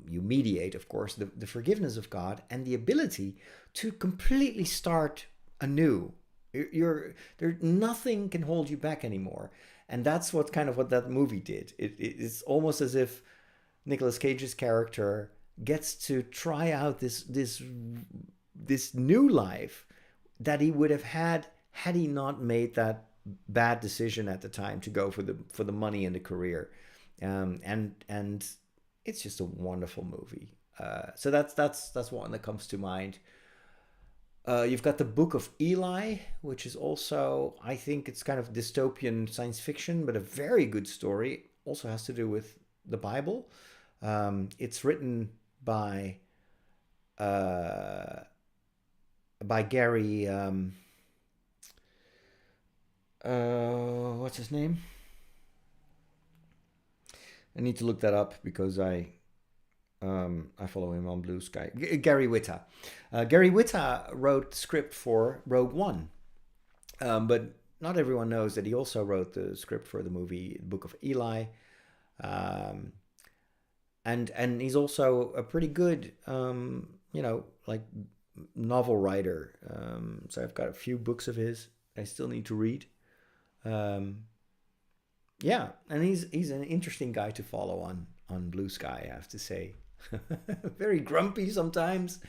you mediate, of course, the forgiveness of God and the ability to completely start anew. There nothing can hold you back anymore, and that's what that movie did. It's almost as if Nicolas Cage's character gets to try out this new life that he would have had he not made that bad decision at the time to go for the money and the career. And it's just a wonderful movie. So that's one that comes to mind. You've got the Book of Eli, which is also, I think it's kind of dystopian science fiction, but a very good story. Also has to do with the Bible. It's written by Gary. What's his name? I need to look that up because I follow him on Blue Sky. Gary Whitta. Gary Whitta wrote the script for Rogue One, but not everyone knows that he also wrote the script for the movie Book of Eli, and he's also a pretty good like novel writer. So I've got a few books of his I still need to read. Yeah, and he's an interesting guy to follow on Blue Sky, I have to say. Very grumpy sometimes,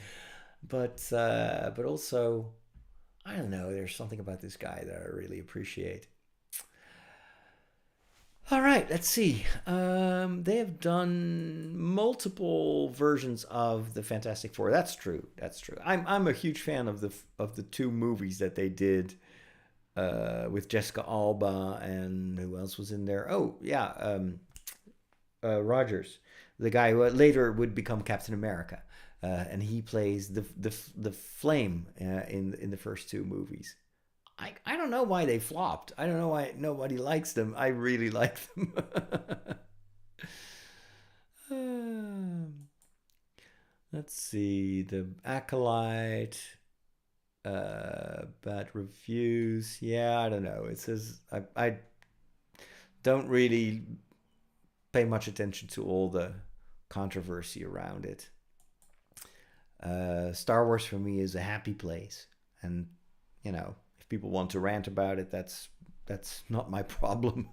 but also, I don't know. There's something about this guy that I really appreciate. All right, let's see. They have done multiple versions of the Fantastic Four. That's true. That's true. I'm a huge fan of the two movies that they did with Jessica Alba, and who else was in there? Oh yeah, Rogers, the guy who later would become Captain America, and he plays the Flame in the first two movies. I don't know why they flopped. I don't know why nobody likes them. I really like them. Let's see, the Acolyte. Bad reviews. Yeah, I don't know. It says I don't really pay much attention to all the controversy around it. Star Wars for me is a happy place, and If people want to rant about it, that's not my problem.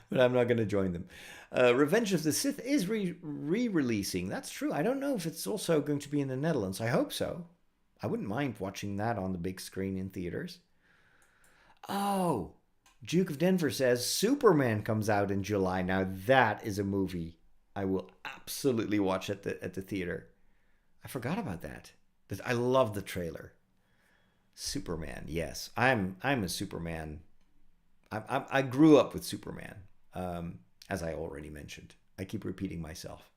But I'm not going to join them. Revenge of the Sith is re-releasing. That's true. I don't know if it's also going to be in the Netherlands. I hope so. I wouldn't mind watching that on the big screen in theaters. Oh, Duke of Denver says Superman comes out in July. Now that is a movie I will absolutely watch at the theater. I forgot about that. I love the trailer. Superman, yes, I'm a Superman. I grew up with Superman, as I already mentioned. I keep repeating myself.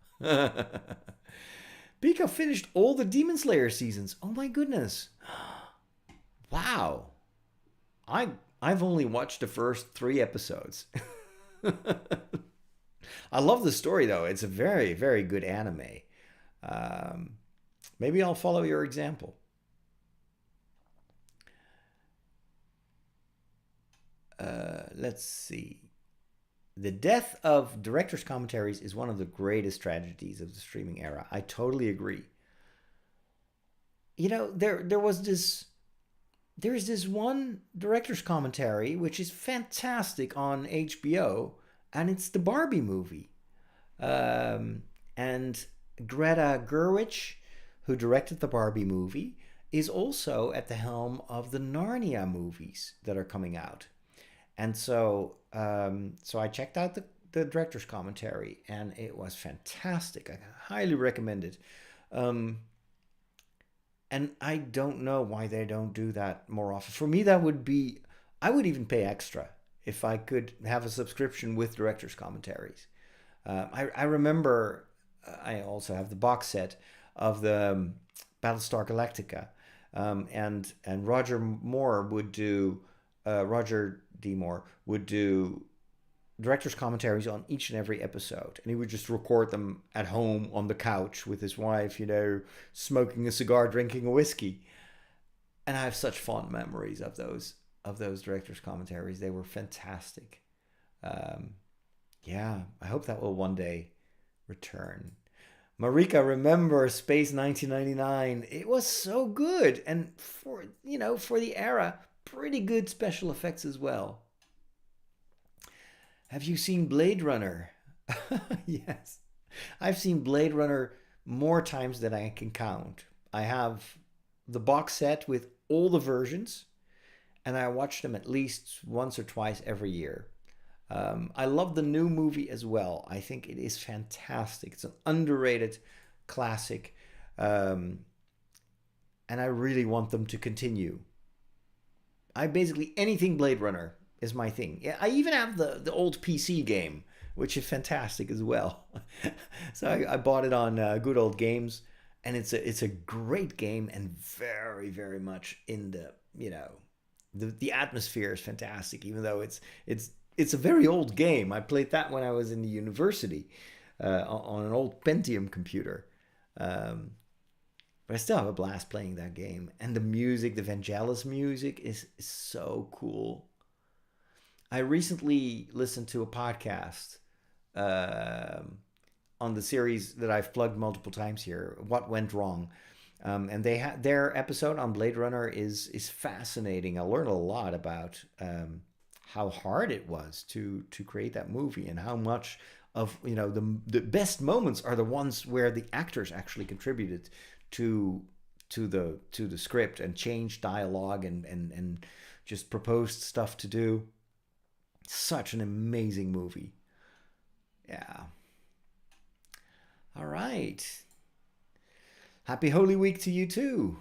Pika finished all the Demon Slayer seasons. Oh my goodness! Wow, I've only watched the first 3 episodes. I love the story though. It's a very, very good anime. Maybe I'll follow your example. Let's see. The death of director's commentaries is one of the greatest tragedies of the streaming era. I totally agree. You know, there's this one director's commentary which is fantastic on HBO, and it's the Barbie movie. And Greta Gerwig, who directed the Barbie movie, is also at the helm of the Narnia movies that are coming out. And so I checked out the director's commentary, and it was fantastic. I highly recommend it. And I don't know why they don't do that more often. For me, that would be, I would even pay extra if I could have a subscription with director's commentaries. I remember I also have the box set of the Battlestar Galactica, and Roger D. Moore would do director's commentaries on each and every episode, and he would just record them at home on the couch with his wife, you know, smoking a cigar, drinking a whiskey. And I have such fond memories of those director's commentaries. They were fantastic. Yeah, I hope that will one day return. Marika, remember Space 1999? It was so good, and for the era, pretty good special effects as well. Have you seen Blade Runner? Yes, I've seen Blade Runner more times than I can count. I have the box set with all the versions, and I watch them at least once or twice every year. I love the new movie as well. I think it is fantastic. It's an underrated classic, and I really want them to continue. Anything Blade Runner is my thing. Yeah, I even have the old PC game, which is fantastic as well. So I bought it on Good Old Games, and it's a great game, and very, very much in the atmosphere is fantastic. Even though it's a very old game. I played that when I was in the university on an old Pentium computer. But I still have a blast playing that game. And the music, the Vangelis music is so cool. I recently listened to a podcast on the series that I've plugged multiple times here, What Went Wrong. And they had their episode on Blade Runner is fascinating. I learned a lot about how hard it was to create that movie, and how much of the best moments are the ones where the actors actually contributed to the script and changed dialogue and just proposed stuff to do. Such an amazing movie. Yeah. All right. Happy Holy Week to you too.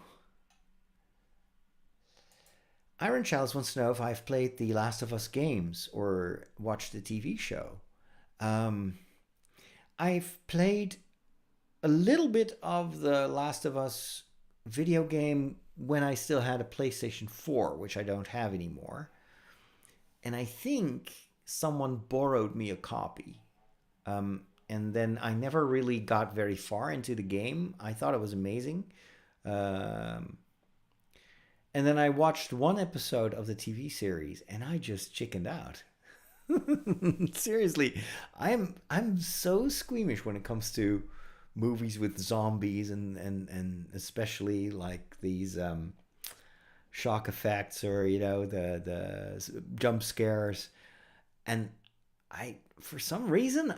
Iron Childs wants to know if I've played the Last of Us games or watched the TV show. I've played a little bit of the Last of Us video game when I still had a PlayStation 4, which I don't have anymore. And I think someone borrowed me a copy. And then I never really got very far into the game. I thought it was amazing. And then I watched one episode of the TV series, and I just chickened out. Seriously, I'm so squeamish when it comes to movies with zombies and especially like these shock effects or the jump scares. And I, for some reason,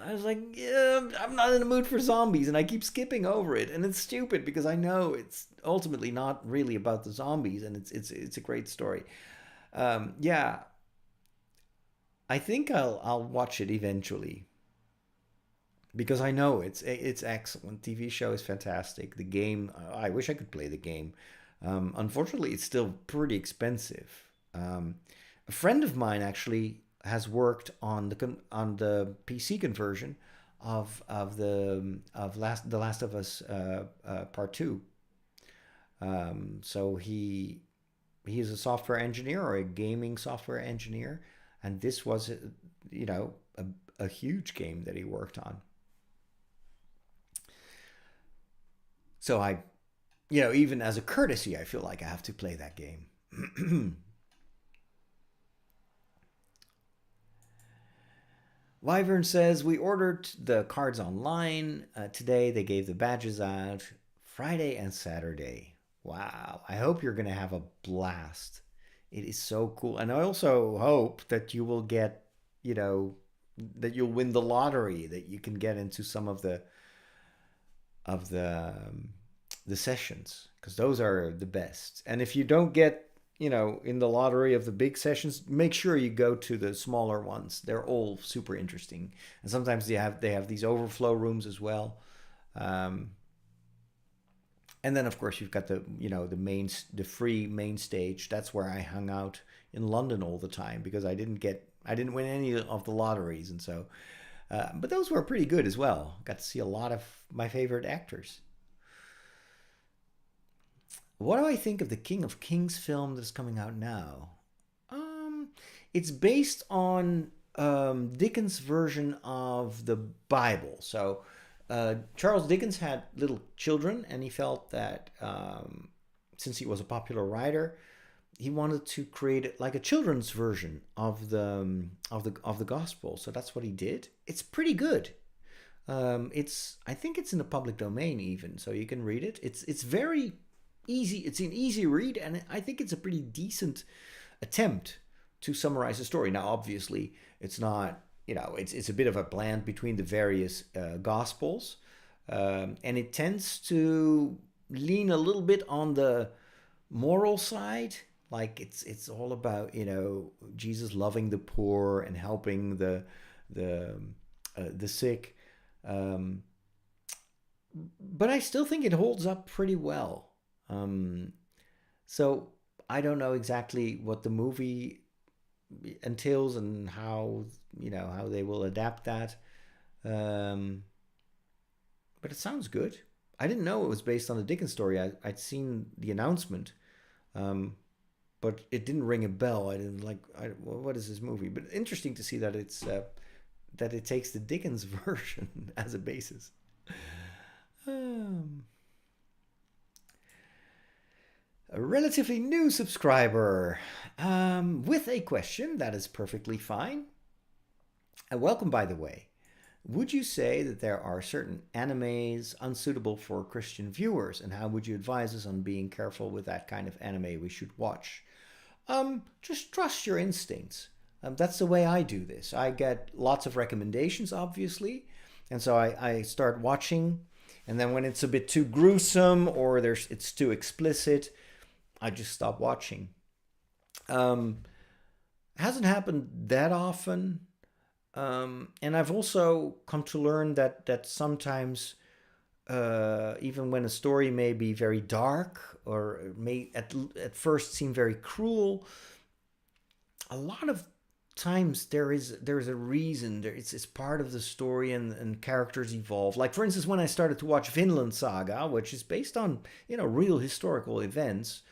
I was like, yeah, I'm not in the mood for zombies, and I keep skipping over it, and it's stupid because I know it's ultimately not really about the zombies, and it's a great story. Yeah, I think I'll watch it eventually because I know it's excellent. TV show is fantastic. The game, I wish I could play the game. Unfortunately, it's still pretty expensive. A friend of mine actually has worked on the PC conversion of the Last of Us Part Two. So he is a software engineer or a gaming software engineer, and this was you know a huge game that he worked on. So I, even as a courtesy, I feel like I have to play that game. Wyvern says we ordered the cards online today. They gave the badges out Friday and Saturday. Wow! I hope you're gonna have a blast. It is so cool, and I also hope that you will get, you know, that you'll win the lottery, that you can get into some of the sessions because those are the best. And if you don't get, in the lottery of the big sessions, make sure you go to the smaller ones. They're all super interesting, and sometimes they have these overflow rooms as well. Um, and then of course you've got the free main stage. That's where I hung out in London all the time because I didn't win any of the lotteries, and so but those were pretty good as well. Got to see a lot of my favorite actors. What do I think of the King of Kings film that's coming out now? Um, it's based on Dickens' version of the Bible. So Charles Dickens had little children, and he felt that since he was a popular writer, he wanted to create like a children's version of the gospel. So that's what he did. It's pretty good. I think it's in the public domain even, so you can read it. It's very easy. It's an easy read, and I think it's a pretty decent attempt to summarize the story. Now, obviously, it's not. It's a bit of a blend between the various gospels, and it tends to lean a little bit on the moral side. Like it's all about Jesus loving the poor and helping the sick. Um, but I still think it holds up pretty well. Um, so I don't know exactly what the movie entails and how they will adapt that. Um, but it sounds good. I didn't know it was based on a Dickens story. I'd seen the announcement, um, but it didn't ring a bell. I didn't like. What is this movie? But interesting to see that that it takes the Dickens version as a basis. Um, a relatively new subscriber with a question that is perfectly fine. Welcome, by the way. Would you say that there are certain animes unsuitable for Christian viewers, and how would you advise us on being careful with that kind of anime we should watch? Just trust your instincts. That's the way I do this. I get lots of recommendations, obviously, and so I start watching, and then when it's a bit too gruesome or it's too explicit, I just stop watching. Um, hasn't happened that often, and I've also come to learn that sometimes, even when a story may be very dark or may at first seem very cruel, a lot of times there's a reason. It's part of the story, and characters evolve. Like for instance, when I started to watch Vinland Saga, which is based on real historical events,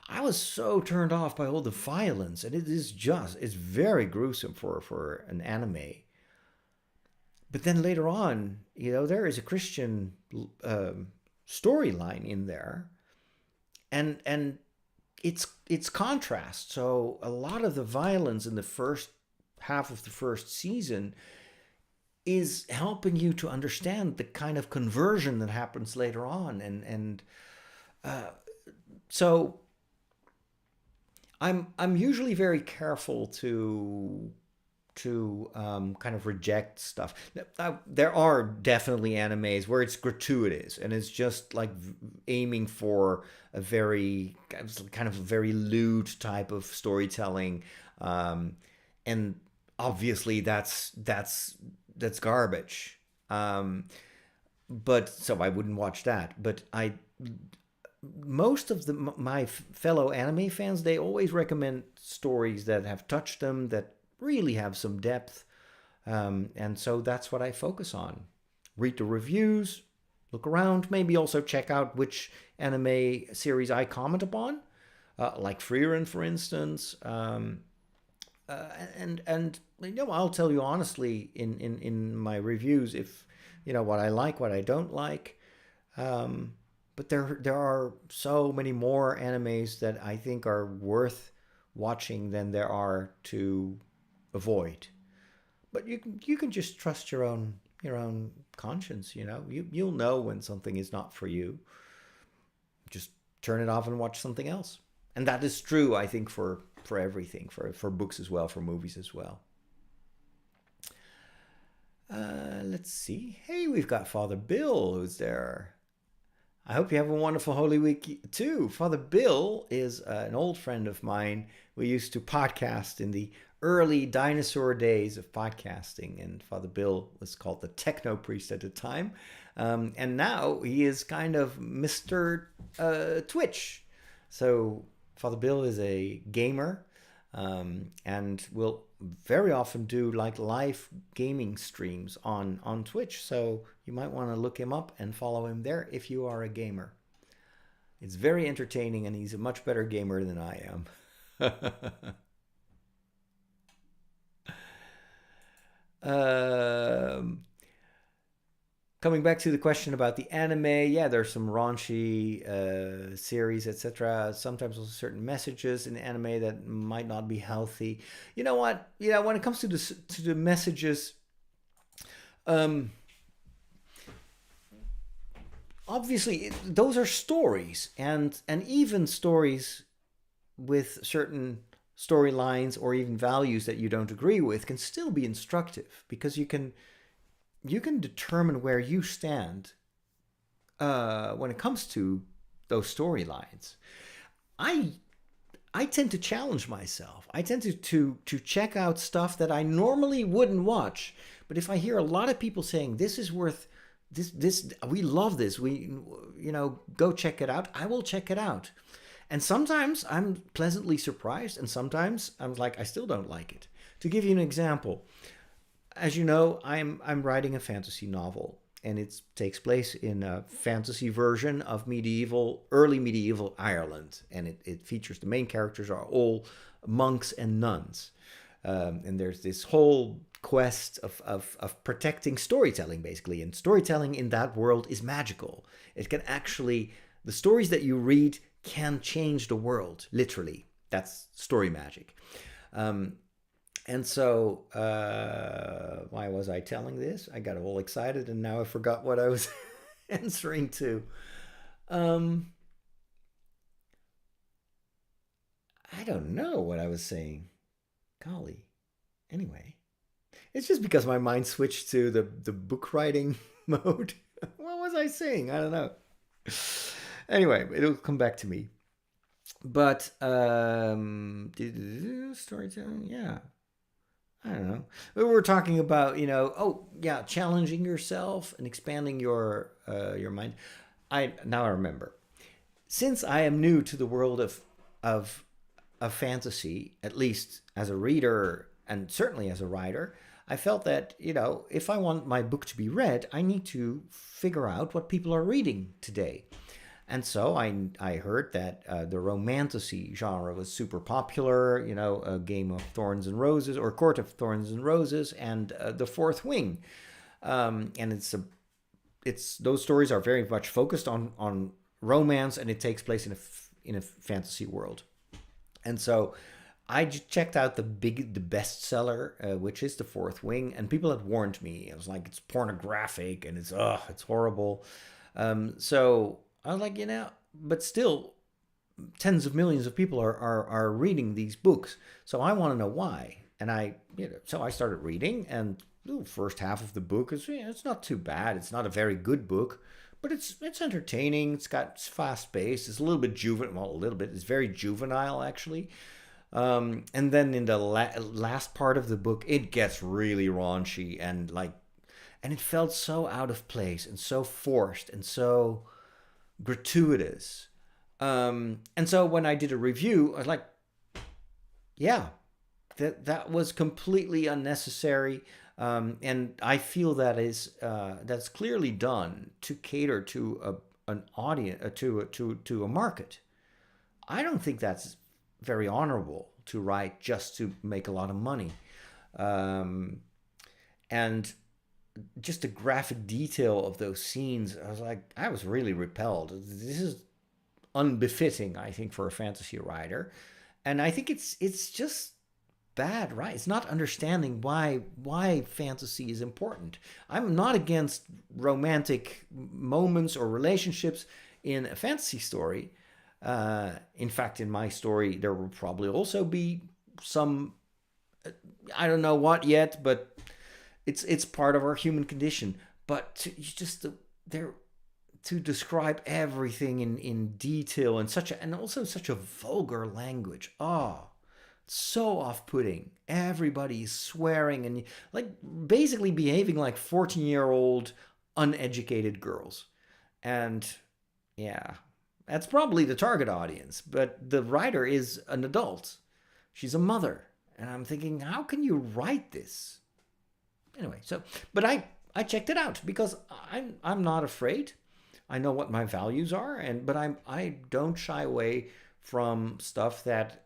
I was so turned off by all the violence, and it's very gruesome for an anime. But then later on, there is a Christian storyline in there, and it's contrast. So a lot of the violence in the first half of the first season is helping you to understand the kind of conversion that happens later on, and so I'm usually very careful to kind of reject stuff. There are definitely animes where it's gratuitous and it's just like aiming for a very kind of a very lewd type of storytelling, and obviously that's garbage. But so I wouldn't watch that. But I most of my fellow anime fans, they always recommend stories that have touched them, that really have some depth, and so that's what I focus on. Read the reviews, look around, maybe also check out which anime series I comment upon, like Freerun, for instance. And I'll tell you honestly in my reviews if what I like, what I don't like. But there are so many more animes that I think are worth watching than there are to avoid. But you can just trust your own conscience. You'll know when something is not for you. Just turn it off and watch something else. And that is true, I think, for everything, for books as well, for movies as well. Let's see. Hey, we've got Father Bill who's there. I hope you have a wonderful Holy Week too. Father Bill is an old friend of mine. We used to podcast in the early dinosaur days of podcasting, and Father Bill was called the Techno Priest at the time. And now he is kind of Mr. Twitch. So Father Bill is a gamer, and will very often do like live gaming streams on Twitch. So you might want to look him up and follow him there if you are a gamer. It's very entertaining, and he's a much better gamer than I am. um, Coming back to the question about the anime, yeah, there's some raunchy series, etc. Sometimes also certain messages in anime that might not be healthy. You know what? Yeah, when it comes to the messages, um, obviously those are stories, and even stories with certain storylines or even values that you don't agree with can still be instructive, because you can determine where you stand when it comes to those storylines. I I tend to challenge myself. I tend to check out stuff that I normally wouldn't watch. But if I hear a lot of people saying this is worth this we love this, we go check it out, I will check it out. And sometimes I'm pleasantly surprised, and sometimes I'm like, I still don't like it. To give you an example, as you know, I'm writing a fantasy novel, and it takes place in a fantasy version of early medieval Ireland, and it features the main characters are all monks and nuns, and there's this whole quest of protecting storytelling, basically, and storytelling in that world is magical. It can actually, the stories that you read can change the world, literally. That's story magic. And so, why was I telling this? I got all excited, and now I forgot what I was answering to. I don't know what I was saying. Golly. Anyway, it's just because my mind switched to the book writing mode. What was I saying? I don't know. Anyway, it'll come back to me. But storytelling, yeah. I don't know. We were talking about, challenging yourself and expanding your mind. I remember. Since I am new to the world of fantasy, at least as a reader and certainly as a writer, I felt that, if I want my book to be read, I need to figure out what people are reading today. And so I heard that the romantasy genre was super popular, a Game of Thorns and Roses, or Court of Thorns and Roses, and The Fourth Wing. And it's those stories are very much focused on romance, and it takes place in a fantasy world. And so I checked out the bestseller, which is The Fourth Wing, and people had warned me. It was like, it's pornographic and it's horrible. So I was like, but still, tens of millions of people are reading these books. So I want to know why. And so I started reading, and the first half of the book is, it's not too bad. It's not a very good book, but it's entertaining. It's fast paced. It's a little bit juvenile. Well, a little bit. It's very juvenile, actually. And then in the last part of the book, it gets really raunchy, and it felt so out of place and so forced and so gratuitous. And so when I did a review, I was like, yeah, that was completely unnecessary. And I feel that's clearly done to cater to an audience, to a market. I don't think that's very honorable to write just to make a lot of money. And just the graphic detail of those scenes, I was really repelled. This is unbefitting, I think, for a fantasy writer. And I think it's just bad, right? It's not understanding why fantasy is important. I'm not against romantic moments or relationships in a fantasy story. In fact, in my story, there will probably also be some, I don't know what yet, but it's part of our human condition. But to describe everything in detail and also such a vulgar language. Oh, so off-putting. Everybody is swearing and like basically behaving like 14-year-old uneducated girls. And yeah, that's probably the target audience, but the writer is an adult. She's a mother. And I'm thinking, how can you write this? Anyway, but I checked it out because I'm not afraid. I know what my values are, but I don't shy away from stuff that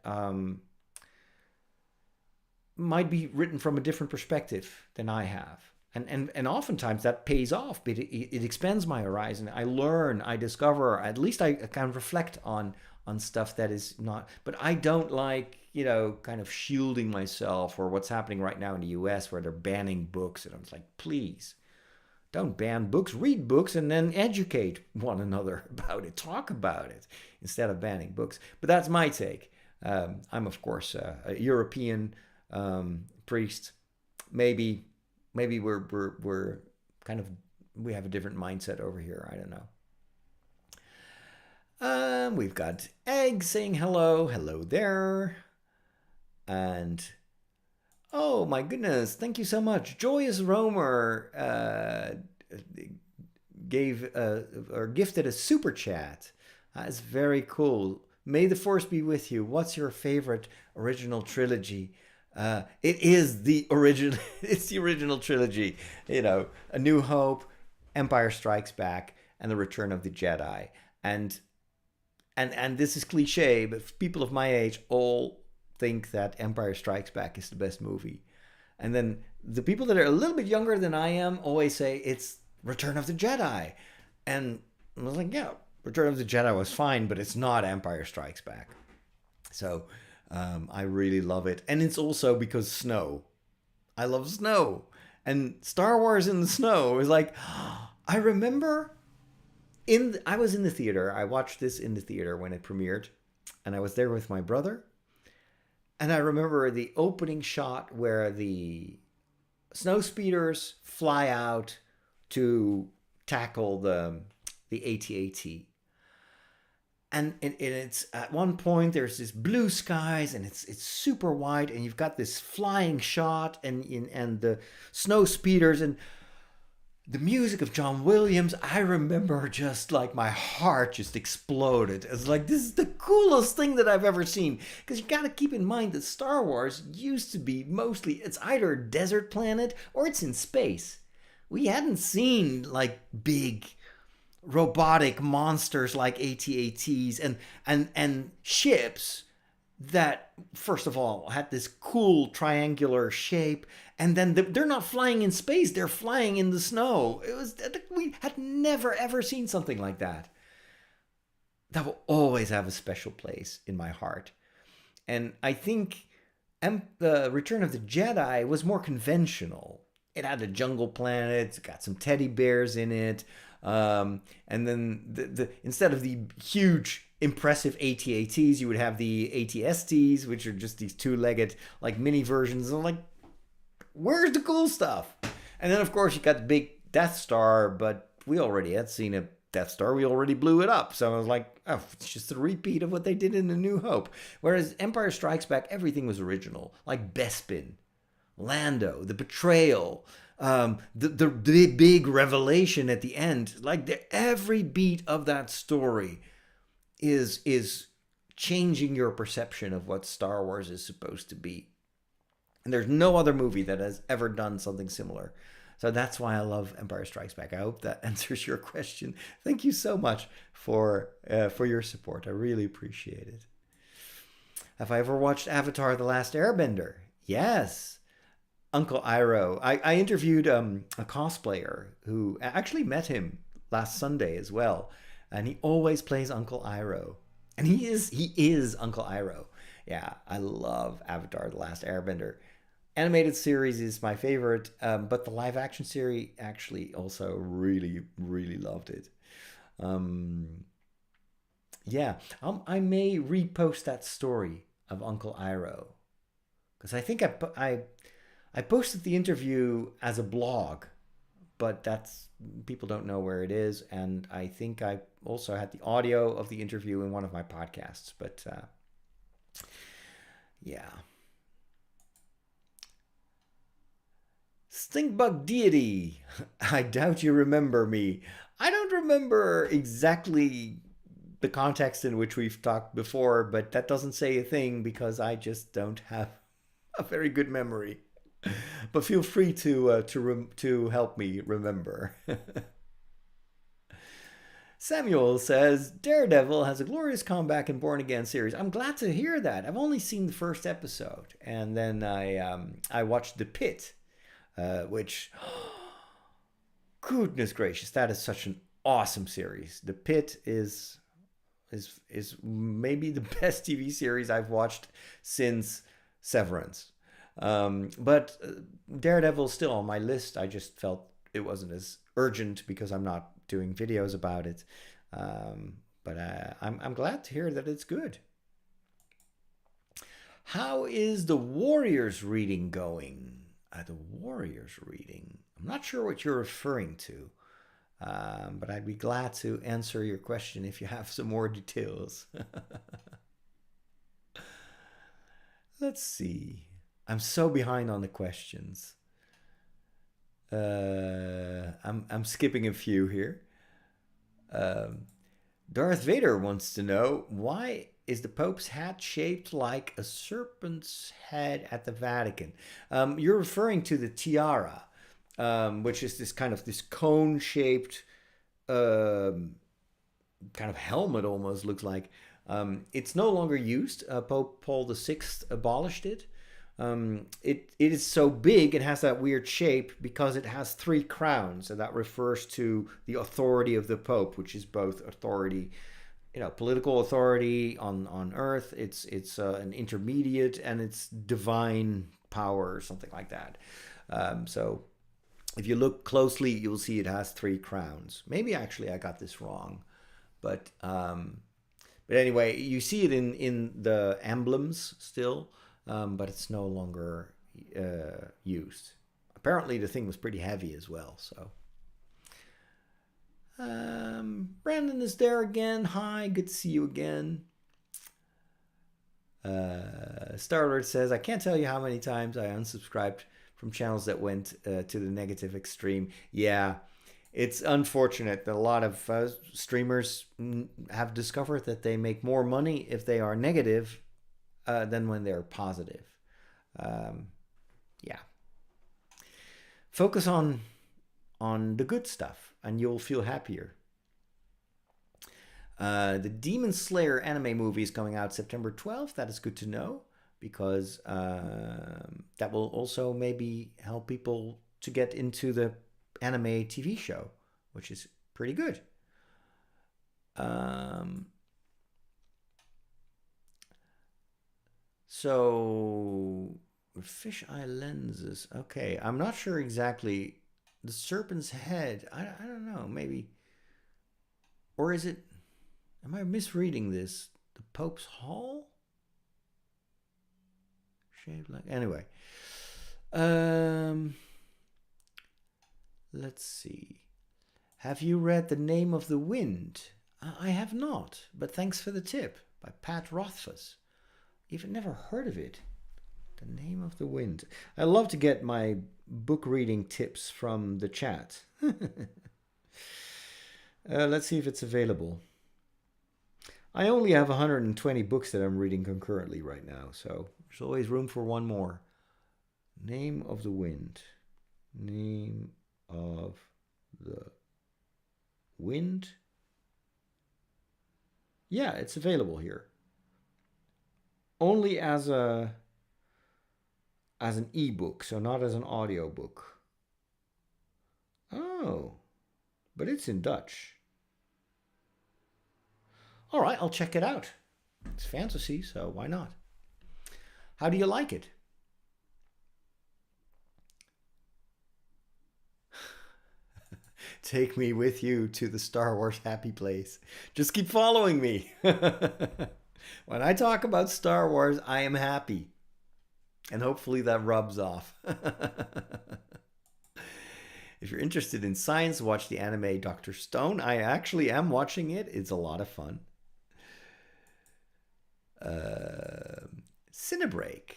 might be written from a different perspective than I have. And oftentimes that pays off. It expands my horizon. I learn, I discover, at least I can reflect on stuff that is not, but I don't like, kind of shielding myself, or what's happening right now in the US where they're banning books. And I'm like, please, don't ban books, read books and then educate one another about it. Talk about it instead of banning books. But that's my take. I'm, of course, a European priest. Maybe we're kind of, we have a different mindset over here. I don't know. We've got Egg saying hello. Hello there. And oh my goodness, thank you so much. Joyous Romer gave or gifted a super chat. That's very cool. May the force be with you. What's your favorite original trilogy? It is the original. It's the original trilogy. A New Hope, Empire Strikes Back, and The Return of the Jedi. And this is cliche, but people of my age all think that Empire Strikes Back is the best movie. And then the people that are a little bit younger than I am always say it's Return of the Jedi. And I was like, yeah, Return of the Jedi was fine, but it's not Empire Strikes Back. So I really love it. And it's also because snow. I love snow. And Star Wars in the snow is like, I remember I was in the theater. I watched this in the theater when it premiered. And I was there with my brother. And I remember the opening shot where the snow speeders fly out to tackle the AT-AT. And it's at one point there's this blue skies and it's super wide, and you've got this flying shot and the snow speeders and the music of John Williams. I remember just like my heart just exploded. It's like, this is the coolest thing that I've ever seen. Because you got to keep in mind that Star Wars used to be mostly, it's either a desert planet or it's in space. We hadn't seen like big robotic monsters like AT-ATs and ships that, first of all, had this cool triangular shape, and then they're not flying in space, they're flying in the snow. We had never ever seen something like that. That will always have a special place in my heart. And I think the Return of the Jedi was more conventional. It had a jungle planet, it got some teddy bears in it, and then instead of the huge impressive AT-ATs. You would have the AT-STs, which are just these two-legged like mini versions. And I'm like, where's the cool stuff? And then of course you got the big Death Star, but we already had seen a Death Star. We already blew it up. So I was like, oh, it's just a repeat of what they did in A New Hope. Whereas Empire Strikes Back, everything was original. Like Bespin, Lando, the betrayal, the big revelation at the end. Like every beat of that story is changing your perception of what Star Wars is supposed to be. And there's no other movie that has ever done something similar. So that's why I love Empire Strikes Back. I hope that answers your question. Thank you so much for your support. I really appreciate it. Have I ever watched Avatar: The Last Airbender? Yes. Uncle Iroh. I interviewed a cosplayer who actually met him last Sunday as well. And he always plays Uncle Iroh. And he is Uncle Iroh. Yeah, I love Avatar: The Last Airbender. Animated series is my favorite, but the live action series actually also really, really loved it. Yeah, I may repost that story of Uncle Iroh because I think I posted the interview as a blog, but that's people don't know where it is, and I think I also had the audio of the interview in one of my podcasts. But yeah. Stinkbug Deity. I doubt you remember me. I don't remember exactly the context in which we've talked before, but that doesn't say a thing because I just don't have a very good memory. But feel free to help me remember. Samuel says Daredevil has a glorious comeback in Born Again series. I'm glad to hear that. I've only seen the first episode, and then I watched The Pit. Which, goodness gracious, that is such an awesome series. The Pit is maybe the best TV series I've watched since Severance. But Daredevil's still on my list. I just felt it wasn't as urgent because I'm not doing videos about it. But I'm glad to hear that it's good. How is the Warriors reading going? The Warriors reading. I'm not sure what you're referring to, but I'd be glad to answer your question if you have some more details. Let's see. I'm so behind on the questions. I'm skipping a few here. Darth Vader wants to know, why is the Pope's hat shaped like a serpent's head at the Vatican? You're referring to the tiara, which is this cone-shaped kind of helmet almost looks like. It's no longer used. Pope Paul VI abolished it. It is so big, it has that weird shape because it has 3 crowns, and that refers to the authority of the Pope, which is both authority, political authority on earth. It's an intermediate, and it's divine power or something like that. So if you look closely, you'll see it has 3 crowns. Maybe actually I got this wrong, but anyway, you see it in the emblems still. But it's no longer used. Apparently the thing was pretty heavy as well. So Brandon is there again. Hi, good to see you again. Starlord says, I can't tell you how many times I unsubscribed from channels that went to the negative extreme. Yeah, it's unfortunate that a lot of streamers have discovered that they make more money if they are negative than when they're positive. Yeah. Focus on the good stuff and you'll feel happier. The Demon Slayer anime movie is coming out September 12th. That is good to know because that will also maybe help people to get into the anime TV show, which is pretty good. So, fisheye lenses. Okay, I'm not sure exactly. The serpent's head. I don't know. Maybe. Or is it? Am I misreading this? The Pope's Hall? Shaped like... Anyway. Um, let's see. Have you read The Name of the Wind? I have not, but thanks for the tip. By Pat Rothfuss. Even never heard of it. The Name of the Wind. I love to get my book reading tips from the chat. Let's see if it's available. I only have 120 books that I'm reading concurrently right now, so there's always room for one more. Name of the Wind. Name of the Wind. Yeah, it's available here. Only as an ebook, so not as an audiobook. Oh, but it's in Dutch. All right, I'll check it out. It's fantasy, so why not? How do you like it? Take me with you to the Star Wars happy place. Just keep following me. When I talk about Star Wars, I am happy. And hopefully that rubs off. If you're interested in science, watch the anime Dr. Stone. I actually am watching it. It's a lot of fun. Cinebreak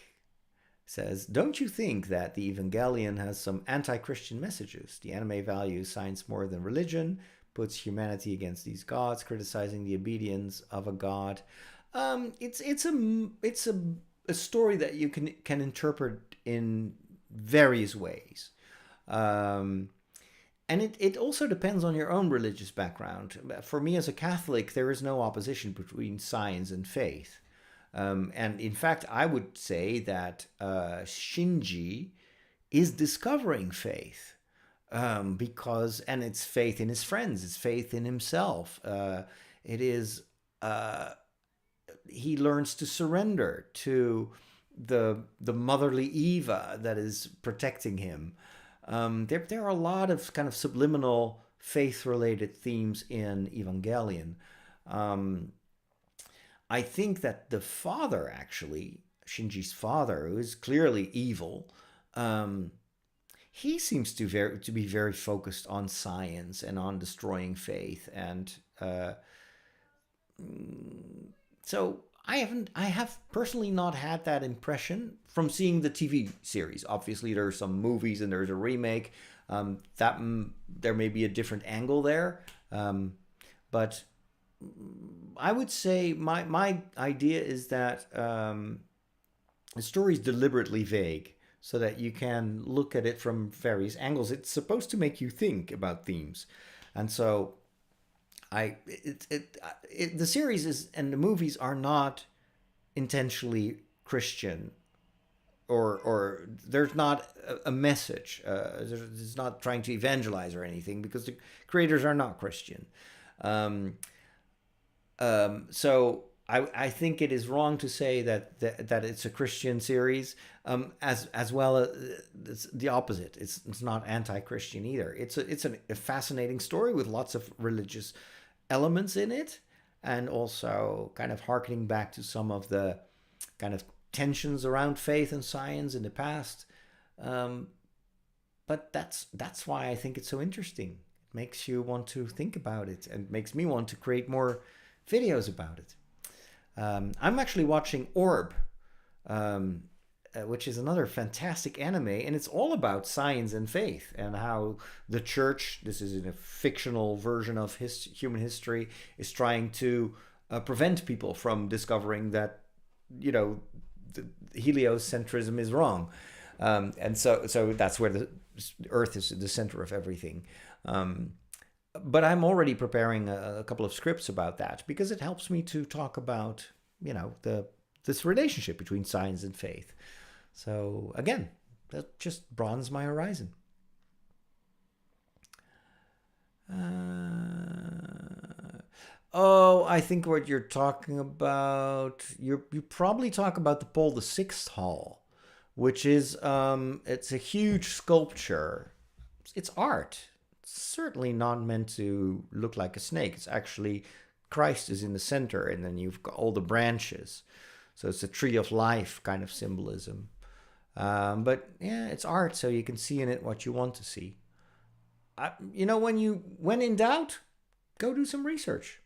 says, don't you think that the Evangelion has some anti-Christian messages? The anime values science more than religion, puts humanity against these gods, criticizing the obedience of a god. It's a story that you can interpret in various ways. And it also depends on your own religious background. For me as a Catholic, there is no opposition between science and faith. And in fact, I would say that Shinji is discovering faith because, and it's faith in his friends, it's faith in himself. It is, he learns to surrender to the motherly Eva that is protecting him. There are a lot of kind of subliminal faith-related themes in Evangelion. I think that the father, actually, Shinji's father, who is clearly evil, he seems to be very focused on science and on destroying faith. And so I have personally not had that impression from seeing the TV series. Obviously, there are some movies and there's a remake. There may be a different angle there, but I would say my idea is that the story is deliberately vague so that you can look at it from various angles. It's supposed to make you think about themes, and so the series and the movies are not intentionally Christian, or there's not a message. It's not trying to evangelize or anything because the creators are not Christian. So I think it is wrong to say that it's a Christian series. As well as it's the opposite. It's not anti-Christian either. It's a fascinating story with lots of religious elements in it, and also kind of harkening back to some of the kind of tensions around faith and science in the past. But that's why I think it's so interesting. It makes you want to think about it, and makes me want to create more videos about it. I'm actually watching Orb, which is another fantastic anime, and it's all about science and faith and how the church, this is in a fictional version of human history, is trying to prevent people from discovering that, the heliocentrism is wrong. And so that's where the Earth is the center of everything. But I'm already preparing a couple of scripts about that because it helps me to talk about, this relationship between science and faith. So again, that just broadens my horizon. I think what you're talking about, you probably talk about the Paul VI Hall, which is, it's a huge sculpture. It's art. It's certainly not meant to look like a snake. It's actually Christ is in the center, and then you've got all the branches. So it's a tree of life kind of symbolism. But yeah, it's art, so you can see in it what you want to see. When in doubt, go do some research.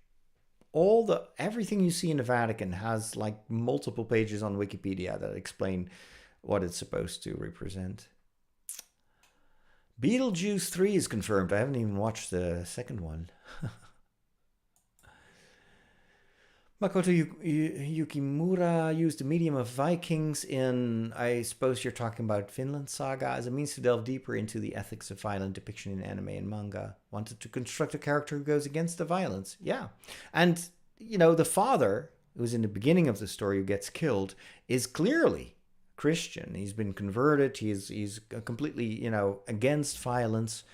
Everything you see in the Vatican has like multiple pages on Wikipedia that explain what it's supposed to represent. Beetlejuice 3 is confirmed. I haven't even watched the second one. Makoto Yukimura used the medium of Vikings in, I suppose you're talking about Vinland Saga, as a means to delve deeper into the ethics of violent depiction in anime and manga. Wanted to construct a character who goes against the violence. Yeah. And, the father, who's in the beginning of the story, who gets killed, is clearly Christian. He's been converted. He's completely, against violence.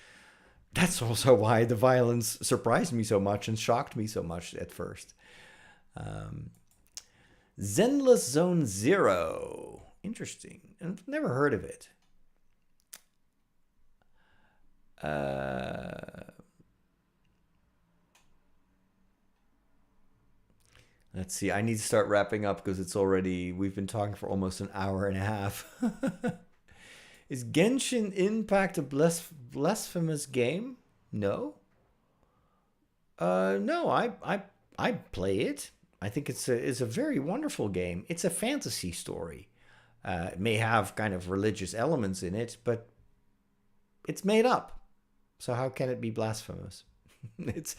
That's also why the violence surprised me so much and shocked me so much at first. Zenless Zone Zero. Interesting. I've never heard of it. Let's see. I need to start wrapping up because we've been talking for almost an hour and a half. Is Genshin Impact a blasphemous game? No. No, I play it. I think it's a very wonderful game. It's a fantasy story. It may have kind of religious elements in it, but it's made up. So how can it be blasphemous? It's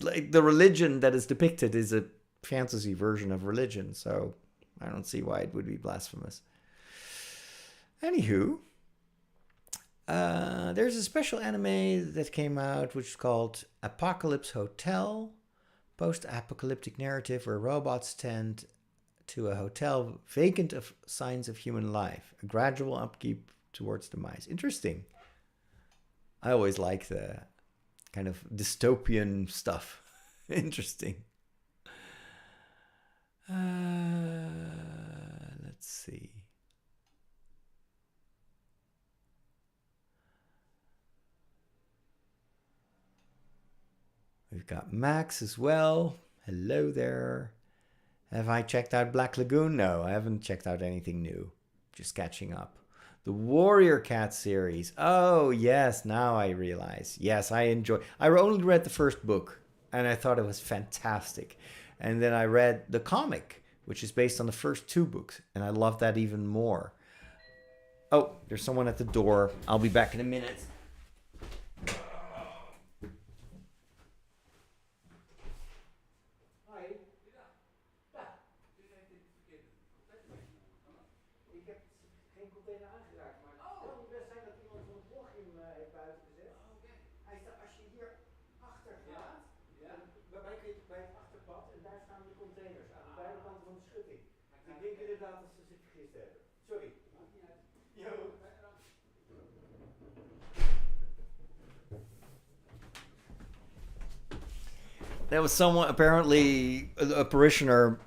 like the religion that is depicted is a fantasy version of religion, so I don't see why it would be blasphemous. Anywho, there's a special anime that came out which is called Apocalypse Hotel. Post-apocalyptic narrative where robots tend to a hotel vacant of signs of human life. A gradual upkeep towards demise. Interesting. I always like the kind of dystopian stuff. Interesting. Let's see. We've got Max as well. Hello there. Have I checked out Black Lagoon? No, I haven't checked out anything new. Just catching up. The Warrior Cat series. Oh, yes, now I realize. Yes, I only read the first book, and I thought it was fantastic. And then I read the comic, which is based on the first 2 books, and I love that even more. Oh, there's someone at the door. I'll be back in a minute. There was someone, apparently a parishioner,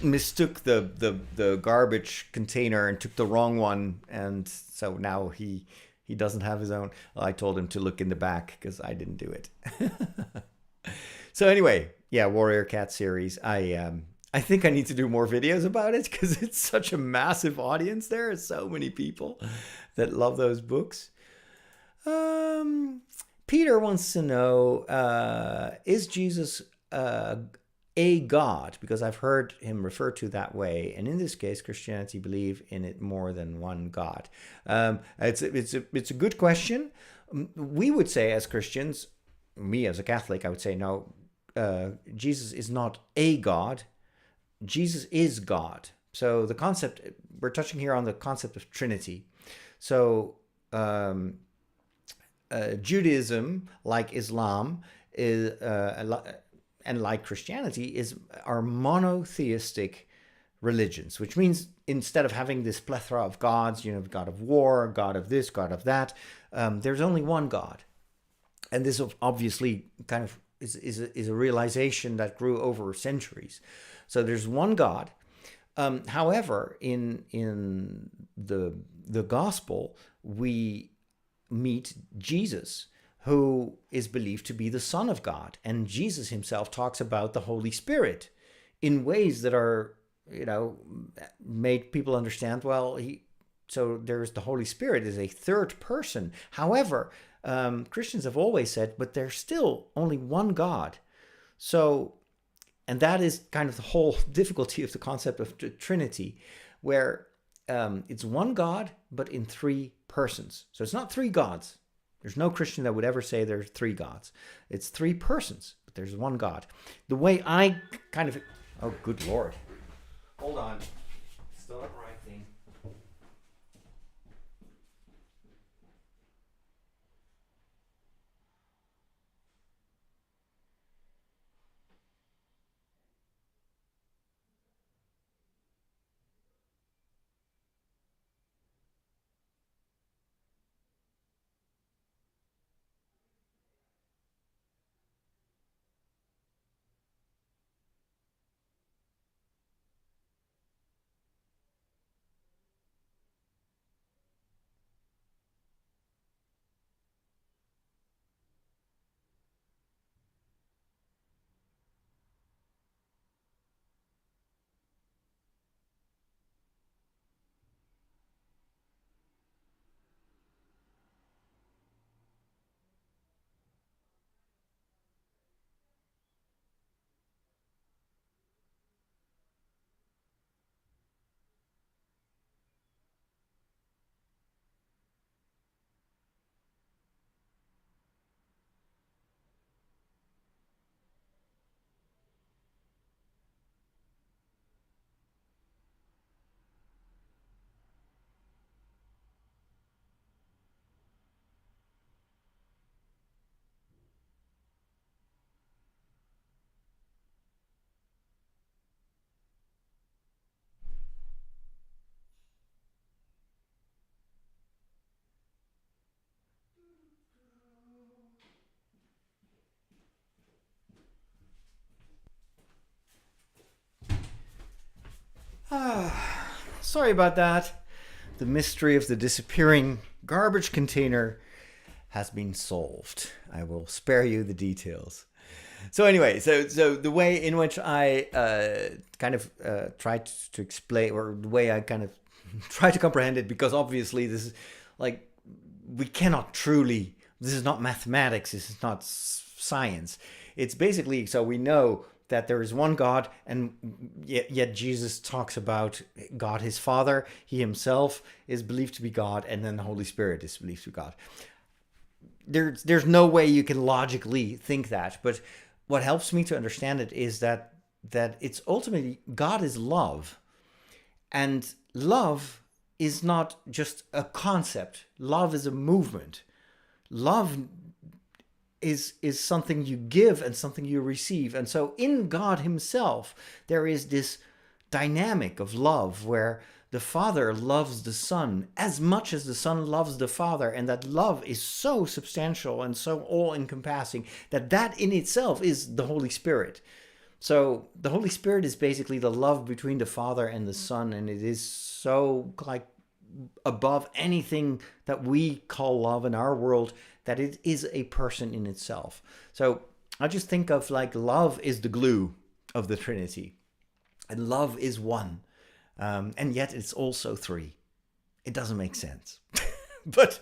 mistook the garbage container and took the wrong one, and so now he doesn't have his own. Well, I told him to look in the back because I didn't do it. So anyway, yeah, Warrior Cat series. I think I need to do more videos about it because it's such a massive audience. There are so many people that love those books. Peter wants to know, is Jesus a God? Because I've heard him referred to that way. And in this case, Christianity believe in it more than one God. It's a good question. We would say as Christians, me as a Catholic, I would say, no, Jesus is not a God. Jesus is God. So the concept, we're touching here on the concept of Trinity. So Judaism, like Islam, is and like Christianity, are monotheistic religions, which means instead of having this plethora of gods, God of war, God of this, God of that, there's only one God. And this obviously kind of is a realization that grew over centuries. So there's one God. However, in the gospel, we meet Jesus, who is believed to be the Son of God. And Jesus himself talks about the Holy Spirit in ways that are, made people understand, well, so there's the Holy Spirit is a third person. However, Christians have always said, but there's still only one God. So, and that is kind of the whole difficulty of the concept of the Trinity, where it's one God, but in three persons. So it's not three gods. There's no Christian that would ever say there's three gods. It's three persons, but there's one God. The way I kind of... Oh, good Lord. Hold on. Still not right thing. Sorry about that. The mystery of the disappearing garbage container has been solved. I will spare you the details. So anyway, so the way in which I kind of tried to explain, or the way I kind of try to comprehend it, because obviously this is like, we cannot truly, this is not mathematics, this is not science. It's basically, so we know that there is one God, and yet Jesus talks about God his Father. He himself is believed to be God, and then the Holy Spirit is believed to be God. There's no way you can logically think that, but what helps me to understand it is that it's ultimately, God is love, and love is not just a concept. Love is a movement. Love is something you give and something you receive. And so in God himself, there is this dynamic of love where the Father loves the Son as much as the Son loves the Father. And that love is so substantial and so all-encompassing that in itself is the Holy Spirit. So the Holy Spirit is basically the love between the Father and the Son. And it is so like above anything that we call love in our world, that it is a person in itself. So I just think of like love is the glue of the Trinity, and love is one, and yet it's also three. It doesn't make sense, but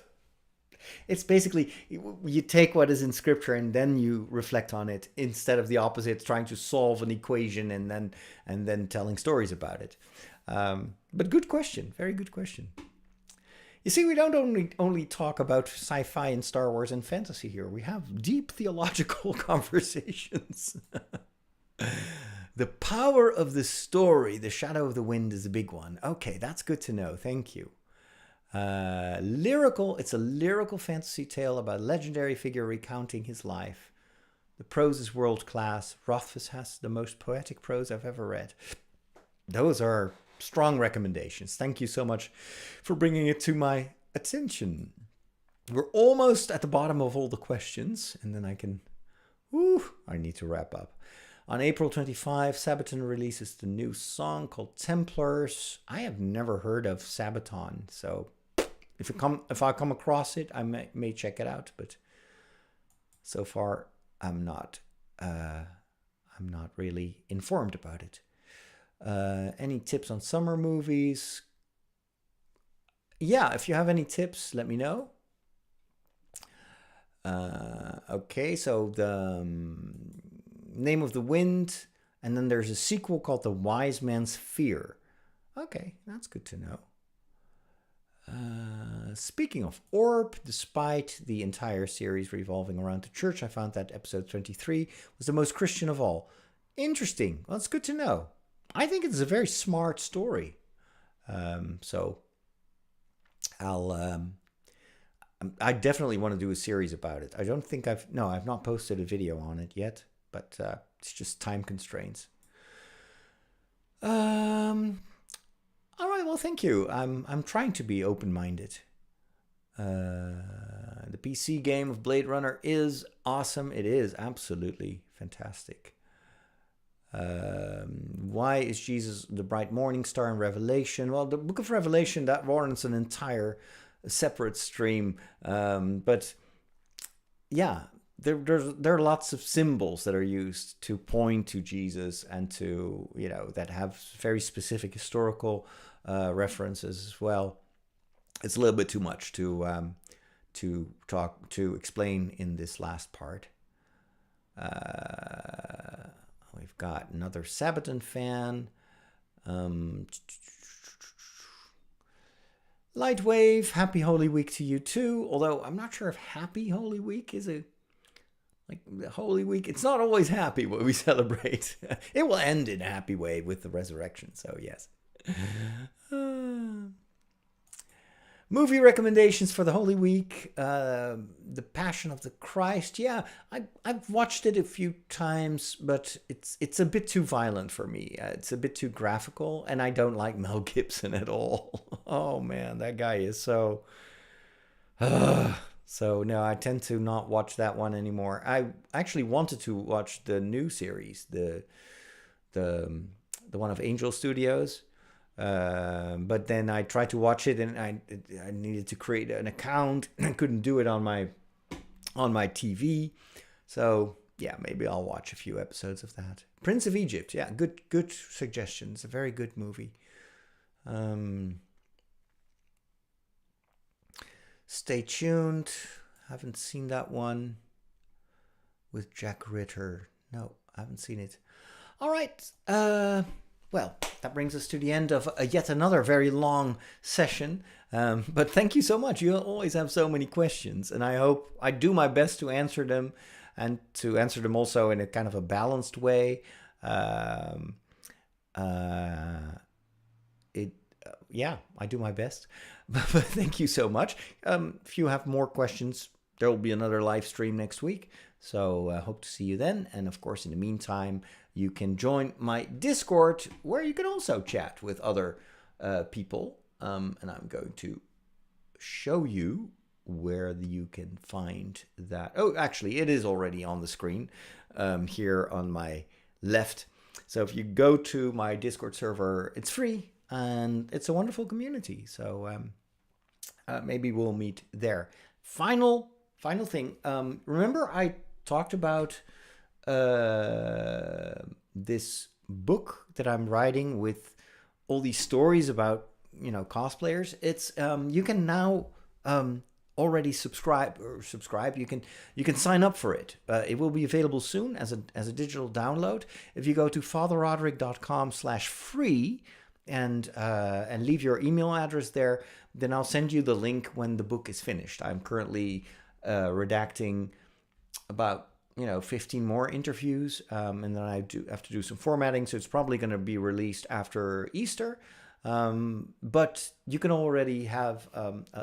it's basically, you take what is in Scripture and then you reflect on it, instead of the opposite, trying to solve an equation and then telling stories about it. But good question, very good question. You see, we don't only talk about sci-fi and Star Wars and fantasy here. We have deep theological conversations. The power of the story, the shadow of the wind, is a big one. Okay, that's good to know. Thank you. Lyrical. It's a lyrical fantasy tale about a legendary figure recounting his life. The prose is world class. Rothfuss has the most poetic prose I've ever read. Those are strong recommendations. Thank you so much for bringing it to my attention. We're almost at the bottom of all the questions, and then I need to wrap up. On April 25, Sabaton releases the new song called Templars. I have never heard of Sabaton, so if I come across it, I may check it out, but So far, I'm not really informed about it. Any tips on summer movies? Yeah, if you have any tips, let me know. Okay, so the Name of the Wind, and then there's a sequel called The Wise Man's Fear. Okay, that's good to know. Speaking of Orb, despite the entire series revolving around the church, I found that episode 23 was the most Christian of all. Interesting. Well, it's good to know. I think it's a very smart story. So I definitely want to do a series about it. I don't think I've not posted a video on it yet, but it's just time constraints. All right, well, thank you. I'm trying to be open-minded. The PC game of Blade Runner is awesome. It is absolutely fantastic. Why is Jesus the bright morning star in Revelation? Well, the book of Revelation, that warrants an entire separate stream. But yeah, there are lots of symbols that are used to point to Jesus and to, that have very specific historical references as well. It's a little bit too much to explain in this last part. We've got another Sabaton fan. Lightwave, happy Holy Week to you too. Although I'm not sure if happy Holy Week is the Holy Week. It's not always happy what we celebrate. It will end in a happy way with the resurrection. So yes. Movie recommendations for the Holy Week. The Passion of the Christ. Yeah, I've watched it a few times, but it's a bit too violent for me. It's a bit too graphical, and I don't like Mel Gibson at all. Oh man, that guy is so... So no, I tend to not watch that one anymore. I actually wanted to watch the new series, the one of Angel Studios. But then I tried to watch it, and I needed to create an account. I couldn't do it on my TV. So yeah, maybe I'll watch a few episodes of that. Prince of Egypt, yeah, good suggestions. A very good movie. Stay tuned. Haven't seen that one with Jack Ritter. No, I haven't seen it. All right. Well, that brings us to the end of yet another very long session. But thank you so much. You always have so many questions, and I hope I do my best to answer them, and to answer them also in a kind of a balanced way. Yeah, I do my best. But thank you so much. If you have more questions, there will be another live stream next week. So I hope to see you then. And of course, in the meantime, you can join my Discord, where you can also chat with other people. And I'm going to show you where you can find that. Oh, actually, it is already on the screen here on my left. So if you go to my Discord server, it's free and it's a wonderful community. So maybe we'll meet there. Final thing. Remember I talked about this book that I'm writing with all these stories about, cosplayers. It's you can now already subscribe. You can sign up for it. It will be available soon as a digital download. If you go to fatherroderick.com/free and leave your email address there, then I'll send you the link when the book is finished. I'm currently redacting about 15 more interviews, and then I have to do some formatting, so it's probably going to be released after Easter. But you can already have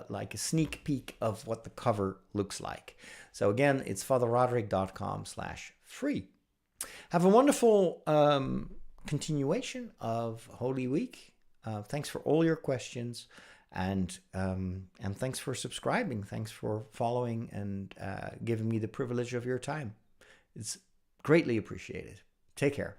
like a sneak peek of what the cover looks like. So again, it's fatherroderick.com/free. Have a wonderful continuation of Holy Week. Thanks for all your questions, and thanks for subscribing. Thanks for following and giving me the privilege of your time. It's greatly appreciated. Take care.